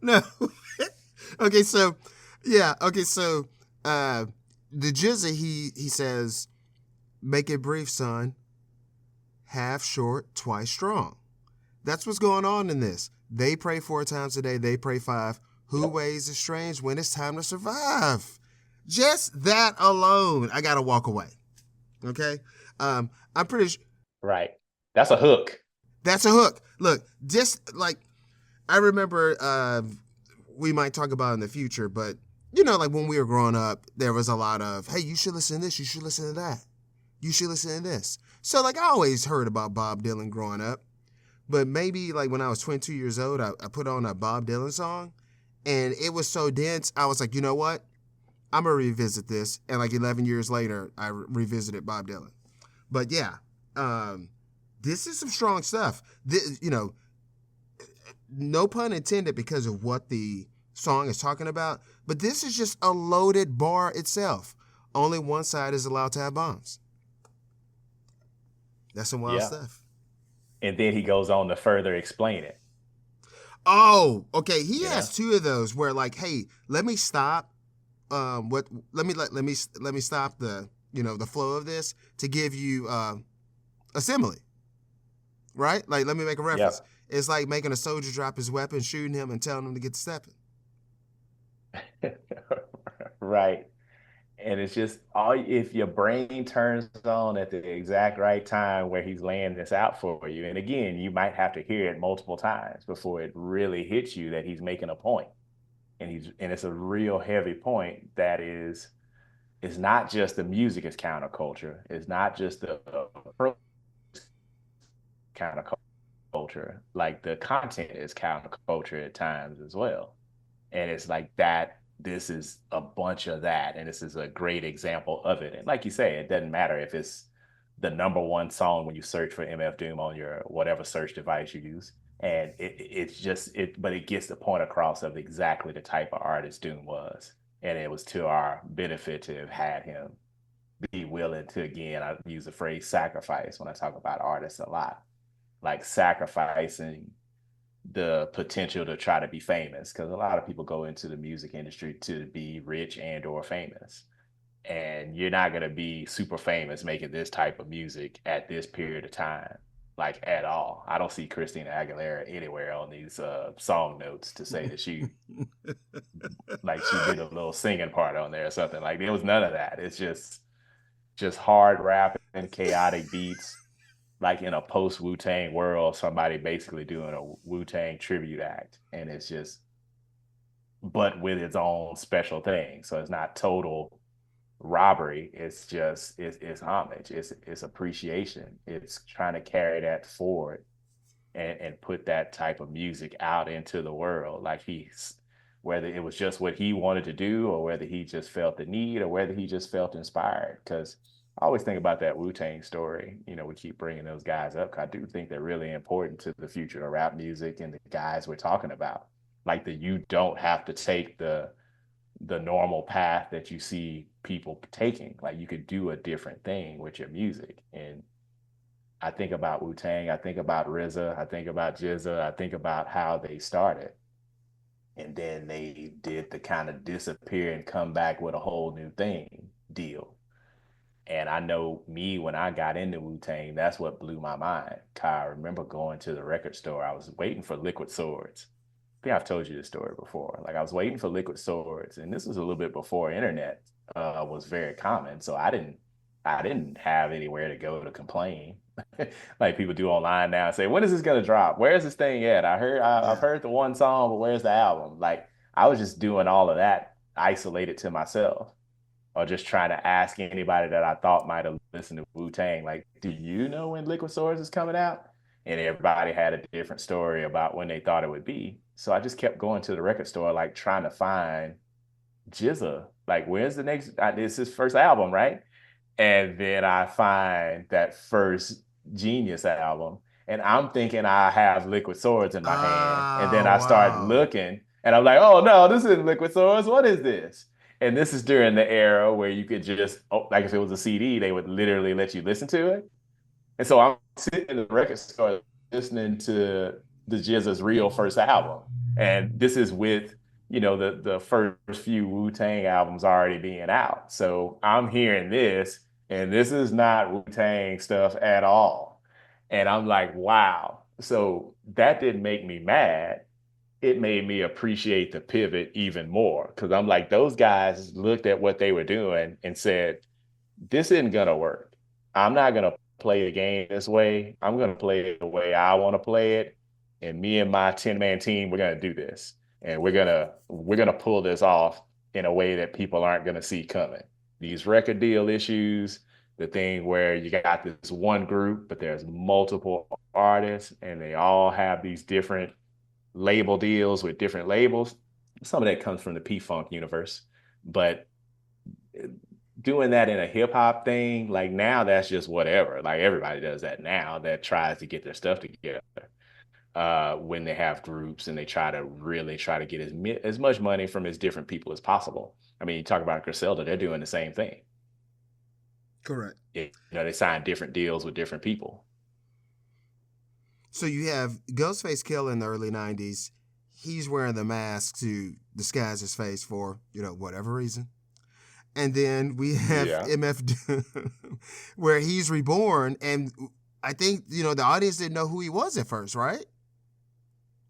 No. Okay, so the Jizza, he says, make it brief, son. Half short, twice strong. That's what's going on in this. They pray 4 times a day. They pray 5. Who ways is strange when it's time to survive? Just that alone, I got to walk away. Okay? I'm pretty sure. Right. That's a hook. That's a hook. Look, just like I remember, we might talk about it in the future, but you know, like when we were growing up, there was a lot of, hey, you should listen to this, you should listen to that, you should listen to this. So like I always heard about Bob Dylan growing up, but maybe like when I was 22 years old, I put on a Bob Dylan song, and it was so dense, I was like, you know what? I'm gonna revisit this, and like 11 years later, I revisited Bob Dylan. But yeah, this is some strong stuff. This, you know, no pun intended because of what the song is talking about, but this is just a loaded bar itself. Only one side is allowed to have bombs. That's some wild stuff. And then he goes on to further explain it. Oh, okay. He has two of those where like, hey, let me stop. Let me stop the the flow of this to give you a simile, right? Like let me make a reference. Yep. It's like making a soldier drop his weapon, shooting him, and telling him to get to stepping. Right. And it's just if your brain turns on at the exact right time where he's laying this out for you. And again, you might have to hear it multiple times before it really hits you that he's making a point. And it's a real heavy point that is not just the music is counterculture. It's not just the counterculture. Like the content is counterculture at times as well. And it's like that. This is a bunch of that, and this is a great example of it. And like you say, it doesn't matter if it's the #1 song when you search for MF Doom on your whatever search device you use, and but it gets the point across of exactly the type of artist Doom was, and it was to our benefit to have had him be willing to, again, I use the phrase sacrifice when I talk about artists a lot, like sacrificing the potential to try to be famous, because a lot of people go into the music industry to be rich and or famous, and you're not going to be super famous making this type of music at this period of time, like at all. I don't see Christina Aguilera anywhere on these song notes to say that she like she did a little singing part on there or something. Like there was none of that. It's just hard rap and chaotic beats. Like in a post Wu-Tang world, somebody basically doing a Wu-Tang tribute act. And it's just, but with its own special thing. So it's not total robbery. It's just, it's homage. It's appreciation. It's trying to carry that forward and put that type of music out into the world. Like whether it was just what he wanted to do, or whether he just felt the need, or whether he just felt inspired. Because I always think about that Wu-Tang story. You know, we keep bringing those guys up. I do think they're really important to the future of rap music and the guys we're talking about. Like you don't have to take the normal path that you see people taking. Like you could do a different thing with your music. And I think about Wu-Tang, I think about RZA, I think about GZA, I think about how they started. And then they did the kind of disappear and come back with a whole new thing deal. And I know me, when I got into Wu-Tang, that's what blew my mind. I remember going to the record store. I was waiting for Liquid Swords. I think I've told you this story before. Like I was waiting for Liquid Swords, and this was a little bit before internet was very common. So I didn't have anywhere to go to complain, like people do online now and say, when is this gonna drop? Where's this thing at? I've heard the one song, but where's the album? Like I was just doing all of that isolated to myself, or just trying to ask anybody that I thought might have listened to Wu-Tang, like, do you know when Liquid Swords is coming out? And everybody had a different story about when they thought it would be. So I just kept going to the record store, like trying to find GZA. Like, where's the next, it's his first album, right? And then I find that first Genius album, and I'm thinking I have Liquid Swords in my hand. And then I start looking, and I'm like, oh no, this isn't Liquid Swords. What is this? And this is during the era where you could just, like if it was a CD, they would literally let you listen to it. And so I'm sitting in the record store listening to the GZA's real first album. And this is with, the first few Wu-Tang albums already being out. So I'm hearing this, and this is not Wu-Tang stuff at all. And I'm like, wow. So that didn't make me mad. It made me appreciate the pivot even more, because I'm like, those guys looked at what they were doing and said, this isn't going to work. I'm not going to play the game this way. I'm going to play it the way I want to play it. And me and my 10-man team, we're going to do this. And we're going to pull this off in a way that people aren't going to see coming. These record deal issues, the thing where you got this one group, but there's multiple artists and they all have these different label deals with different labels. Some of that comes from the P-Funk universe, but doing that in a hip hop thing, like now that's just whatever. Like everybody does that now that tries to get their stuff together. When they have groups and they try to get as much money from as different people as possible. I mean, you talk about Griselda, they're doing the same thing. Correct. They sign different deals with different people. So you have Ghostface Killah in the early 90s. He's wearing the mask to disguise his face for, whatever reason. And then we have MF Doom, where he's reborn. And I think, the audience didn't know who he was at first, right?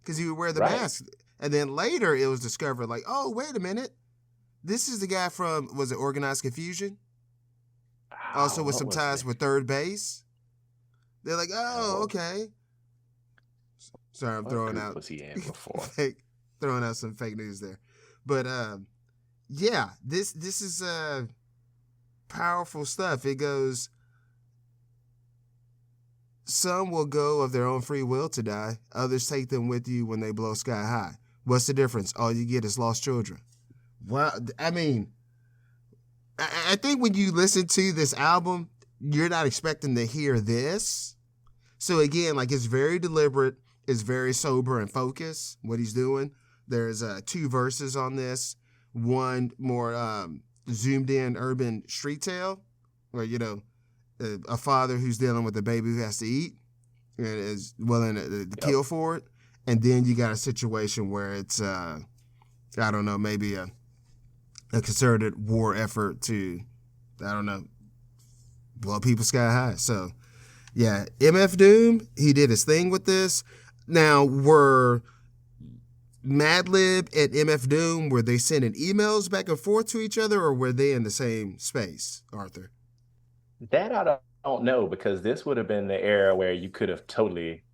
Because he would wear the mask. And then later it was discovered like, oh, wait a minute. This is the guy from, was it Organized Confusion? Also with some ties with Third Base. They're like, oh, okay. Sorry, I'm throwing out. Was he in before? Throwing out some fake news there. But yeah, this is powerful stuff. It goes, some will go of their own free will to die. Others take them with you when they blow sky high. What's the difference? All you get is lost children. Wow. I mean, I think when you listen to this album, you're not expecting to hear this. So again, like it's very deliberate. It's very sober and focused, what he's doing. There's 2 verses on this. One more zoomed in urban street tale where, a father who's dealing with a baby who has to eat and is willing to kill for it. And then you got a situation where it's, I don't know, maybe a concerted war effort to, I don't know, blow people sky high. So, yeah, MF Doom, he did his thing with this. Now, were Madlib and MF Doom, were they sending emails back and forth to each other, or were they in the same space, Arthur? That I don't know, because this would have been the era where you could have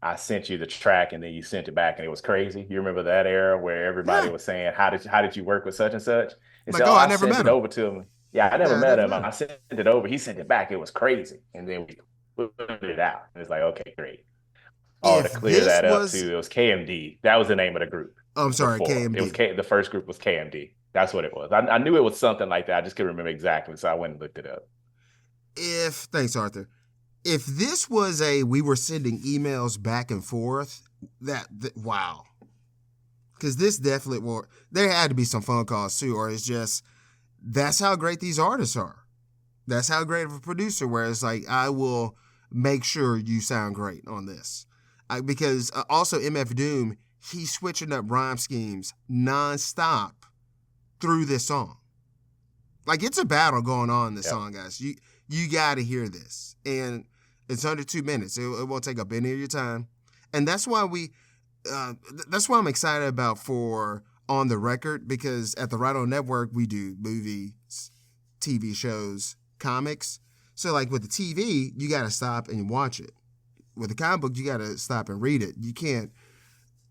I sent you the track and then you sent it back and it was crazy. You remember that era where everybody was saying, how did you work with such and such? And like, I never met him. Over to him. Yeah, I never met him. I sent it over. He sent it back. It was crazy. And then we put it out. And it's like, okay, great. Oh, to clear that up too, it was KMD. That was the name of the group. Oh, I'm sorry, KMD. It was the first group was KMD. That's what it was. I knew it was something like that. I just couldn't remember exactly, so I went and looked it up. Thanks, Arthur. If this was we were sending emails back and forth, wow. Because this definitely there had to be some phone calls too, or it's just, that's how great these artists are. That's how great of a producer, where it's like, I will make sure you sound great on this. Because also MF Doom, he's switching up rhyme schemes nonstop through this song. Like, it's a battle going on in this song, guys. You got to hear this. And it's under 2 minutes. It won't take up any of your time. And that's why that's why I'm excited about for On the Record, because at the Right On Network, we do movies, TV shows, comics. So like with the TV, you got to stop and watch it. With the comic book, you got to stop and read it. You can't.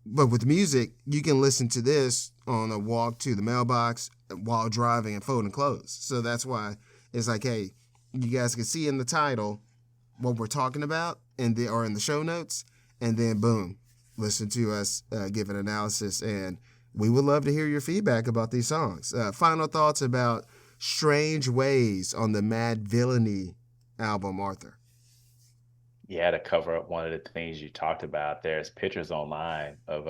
But with music, you can listen to this on a walk to the mailbox while driving and folding clothes. So that's why it's like, hey, you guys can see in the title what we're talking about or in the show notes, and then boom, listen to us give an analysis, and we would love to hear your feedback about these songs. Final thoughts about Strange Ways on the Madvillain album, Arthur. Yeah, to cover up one of the things you talked about, there's pictures online of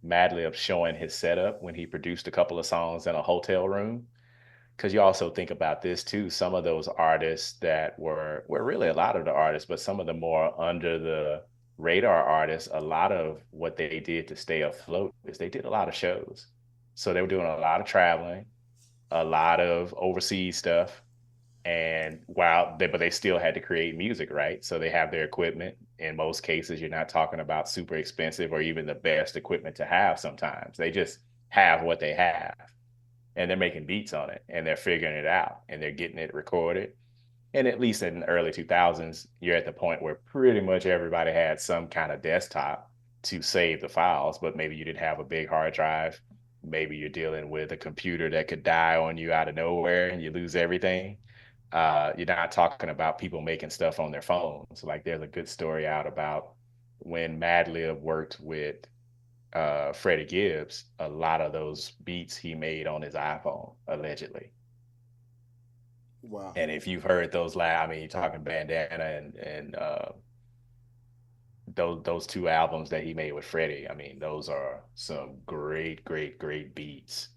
Madlib showing his setup when he produced a couple of songs in a hotel room. Because you also think about this too, some of those artists that were really a lot of the artists, but some of the more under the radar artists, a lot of what they did to stay afloat is they did a lot of shows. So they were doing a lot of traveling, a lot of overseas stuff. And but they still had to create music, right? So they have their equipment. In most cases, you're not talking about super expensive or even the best equipment to have sometimes. They just have what they have. And they're making beats on it, and they're figuring it out, and they're getting it recorded. And at least in the early 2000s, you're at the point where pretty much everybody had some kind of desktop to save the files, but maybe you didn't have a big hard drive. Maybe you're dealing with a computer that could die on you out of nowhere and you lose everything. You're not talking about people making stuff on their phones. Like there's a good story out about when Madlib worked with Freddie Gibbs, a lot of those beats he made on his iPhone, allegedly. Wow. And if you've heard those I mean, you're talking Bandana and those two albums that he made with Freddie. I mean, those are some great, great, great beats.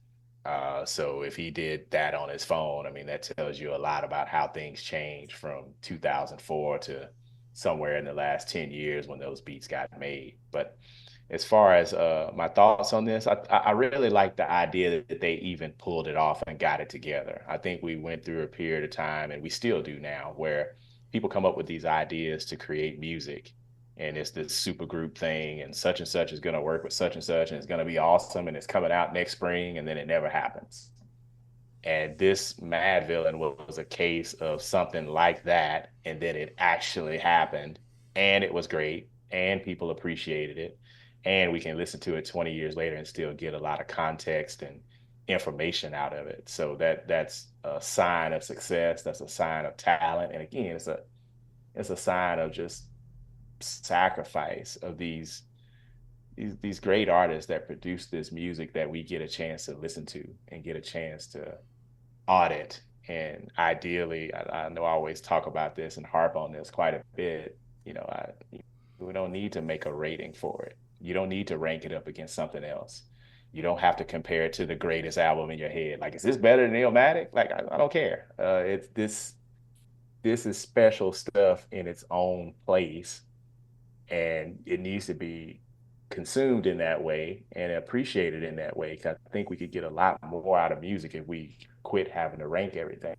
So if he did that on his phone, I mean, that tells you a lot about how things changed from 2004 to somewhere in the last 10 years when those beats got made. But as far as my thoughts on this, I really like the idea that they even pulled it off and got it together. I think we went through a period of time, and we still do now, where people come up with these ideas to create music. And it's this supergroup thing, and such is going to work with such, and it's going to be awesome, and it's coming out next spring, and then it never happens. And this Madvillain was a case of something like that, and then it actually happened, and it was great, and people appreciated it, and we can listen to it 20 years later and still get a lot of context and information out of it. So that's a sign of success. That's a sign of talent, and again, it's a sign of just sacrifice of these great artists that produce this music that we get a chance to listen to and get a chance to audit. And ideally, I know I always talk about this and harp on this quite a bit, we don't need to make a rating for it. You don't need to rank it up against something else. You don't have to compare it to the greatest album in your head. Like, is this better than Illmatic? Like, I don't care. This is special stuff in its own place, and it needs to be consumed in that way and appreciated in that way. 'Cause I think we could get a lot more out of music if we quit having to rank everything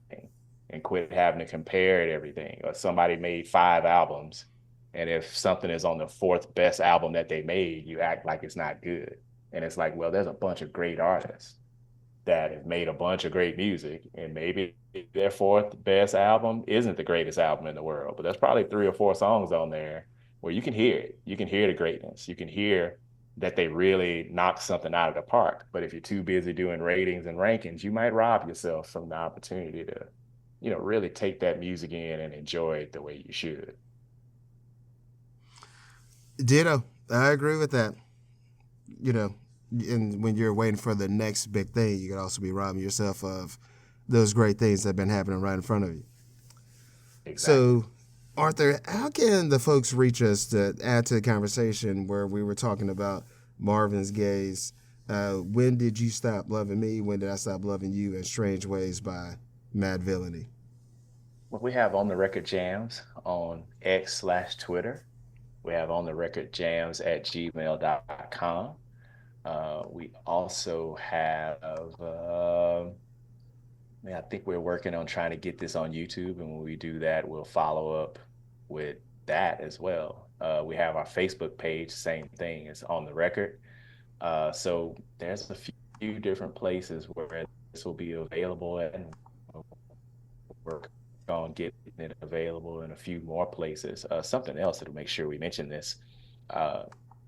and quit having to compare everything. Or somebody made 5 albums, and if something is on the 4th best album that they made, you act like it's not good. And it's like, well, there's a bunch of great artists that have made a bunch of great music, and maybe their 4th best album isn't the greatest album in the world, but there's probably 3 or 4 songs on there where you can hear it. You can hear the greatness. You can hear that they really knocked something out of the park. But if you're too busy doing ratings and rankings, you might rob yourself from the opportunity to, really take that music in and enjoy it the way you should. Ditto. I agree with that. And when you're waiting for the next big thing, you could also be robbing yourself of those great things that have been happening right in front of you. Exactly. So, Arthur, how can the folks reach us to add to the conversation where we were talking about Marvin Gaye's When Did You Stop Loving Me? When Did I Stop Loving You? And Strange Ways by Madvillain? Well, we have On the Record Jams on X/Twitter. We have ontherecordjams@gmail.com. We also have, I think we're working on trying to get this on YouTube. And when we do that, we'll follow up with that as well. We have our Facebook page, same thing, it's On the Record. So there's a few different places where this will be available, and we're on getting it available in a few more places. Something else that'll make sure we mention this.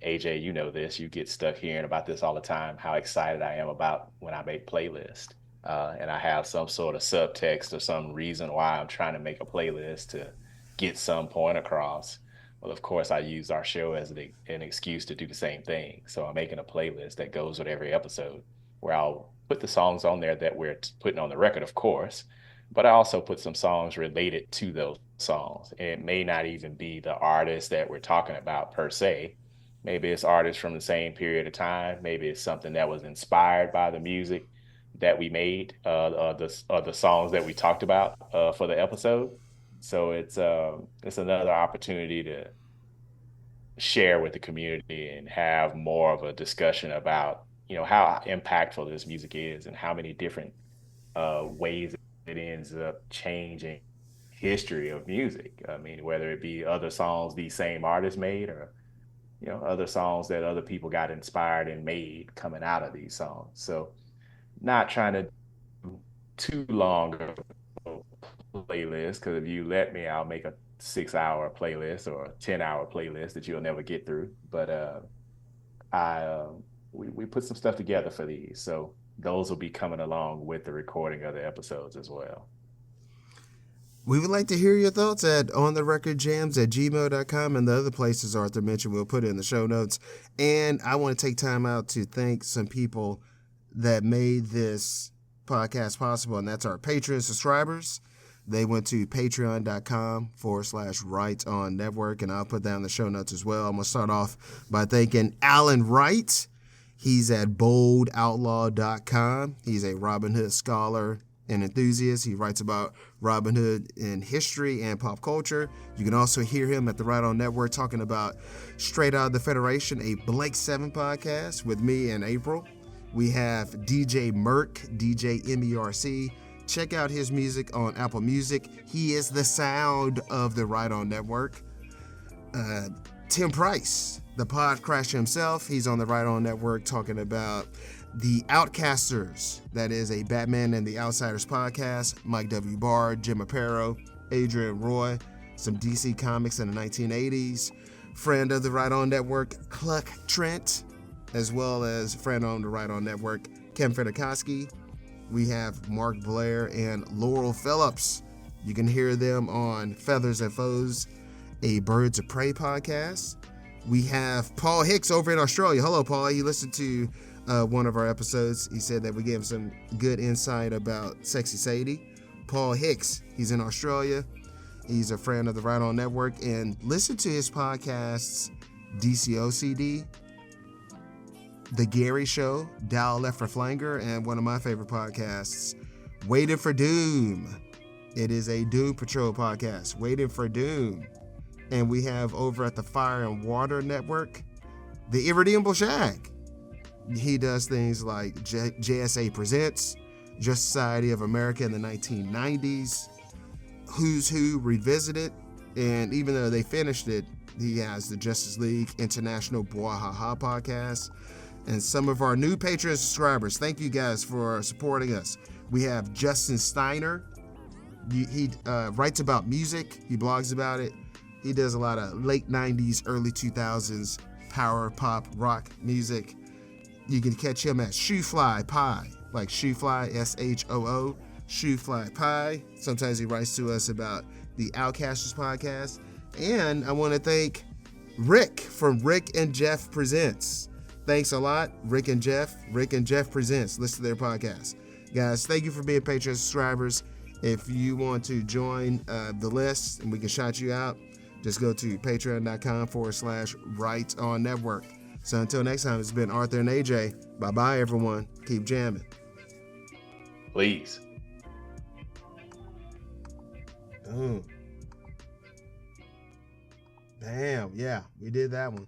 AJ, you know this, you get stuck hearing about this all the time, how excited I am about when I make playlists. And I have some sort of subtext or some reason why I'm trying to make a playlist to get some point across. Well, of course, I use our show as an excuse to do the same thing. So I'm making a playlist that goes with every episode, where I'll put the songs on there that we're putting on the record, of course, but I also put some songs related to those songs. And it may not even be the artist that we're talking about per se. Maybe it's artists from the same period of time. Maybe it's something that was inspired by the music that we made, the songs that we talked about for the episode. So it's another opportunity to share with the community and have more of a discussion about, how impactful this music is and how many different ways it ends up changing history of music. I mean, whether it be other songs these same artists made, or other songs that other people got inspired and made coming out of these songs. So not trying to do too long of a playlist, because if you let me, I'll make a 6-hour playlist or a 10-hour playlist that you'll never get through. But we put some stuff together for these, so those will be coming along with the recording of the episodes as well. We would like to hear your thoughts at ontherecordjams@gmail.com and the other places Arthur mentioned we'll put in the show notes. And I want to take time out to thank some people that made this podcast possible, and that's our Patreon subscribers. They went to patreon.com/Right On Network, and I'll put that in the show notes as well. I'm going to start off by thanking Alan Wright. He's at boldoutlaw.com. He's a Robin Hood scholar and enthusiast. He writes about Robin Hood in history and pop culture. You can also hear him at the Right On Network talking about Straight Out of the Federation, a Blake 7 podcast with me and April. We have DJ Merc, DJ MERC. Check out his music on Apple Music. He is the sound of the Right On Network. Tim Price, the pod crasher himself. He's on the Right On Network talking about The Outcasters. That is a Batman and the Outsiders podcast. Mike W. Barr, Jim Aparo, Adrian Roy, some DC comics in the 1980s. Friend of the Right On Network, Cluck Trent, as well as friend on the Right On Network, Ken Fedekowski. We have Mark Blair and Laurel Phillips. You can hear them on Feathers and Foes, a Birds of Prey podcast. We have Paul Hicks over in Australia. Hello, Paul. He listened to one of our episodes. He said that we gave him some good insight about Sexy Sadie. Paul Hicks, he's in Australia. He's a friend of the Right On Network. And listen to his podcasts, DCOCD, The Gary Show, Dow Leffer Flanger, and one of my favorite podcasts, Waiting for Doom. It is a Doom Patrol podcast, Waiting for Doom. And we have over at the Fire and Water Network, The Irredeemable Shag. He does things like JSA Presents, Just Society of America in the 1990s, Who's Who Revisited, and even though they finished it, he has the Justice League International Bwahaha podcast. And some of our new Patreon subscribers, thank you guys for supporting us. We have Justin Steiner. He writes about music. He blogs about it. He does a lot of late 90s, early 2000s power, pop, rock music. You can catch him at Shoefly Pie, like Shoefly, SHOO, Shoefly Pie. Sometimes he writes to us about the Outcasters podcast. And I want to thank Rick from Rick and Jeff Presents. Thanks a lot, Rick and Jeff. Rick and Jeff Presents. Listen to their podcast. Guys, thank you for being Patreon subscribers. If you want to join the list and we can shout you out, just go to patreon.com/Right On Network. So until next time, it's been Arthur and AJ. Bye-bye, everyone. Keep jamming. Please. Boom. Damn, yeah, we did that one.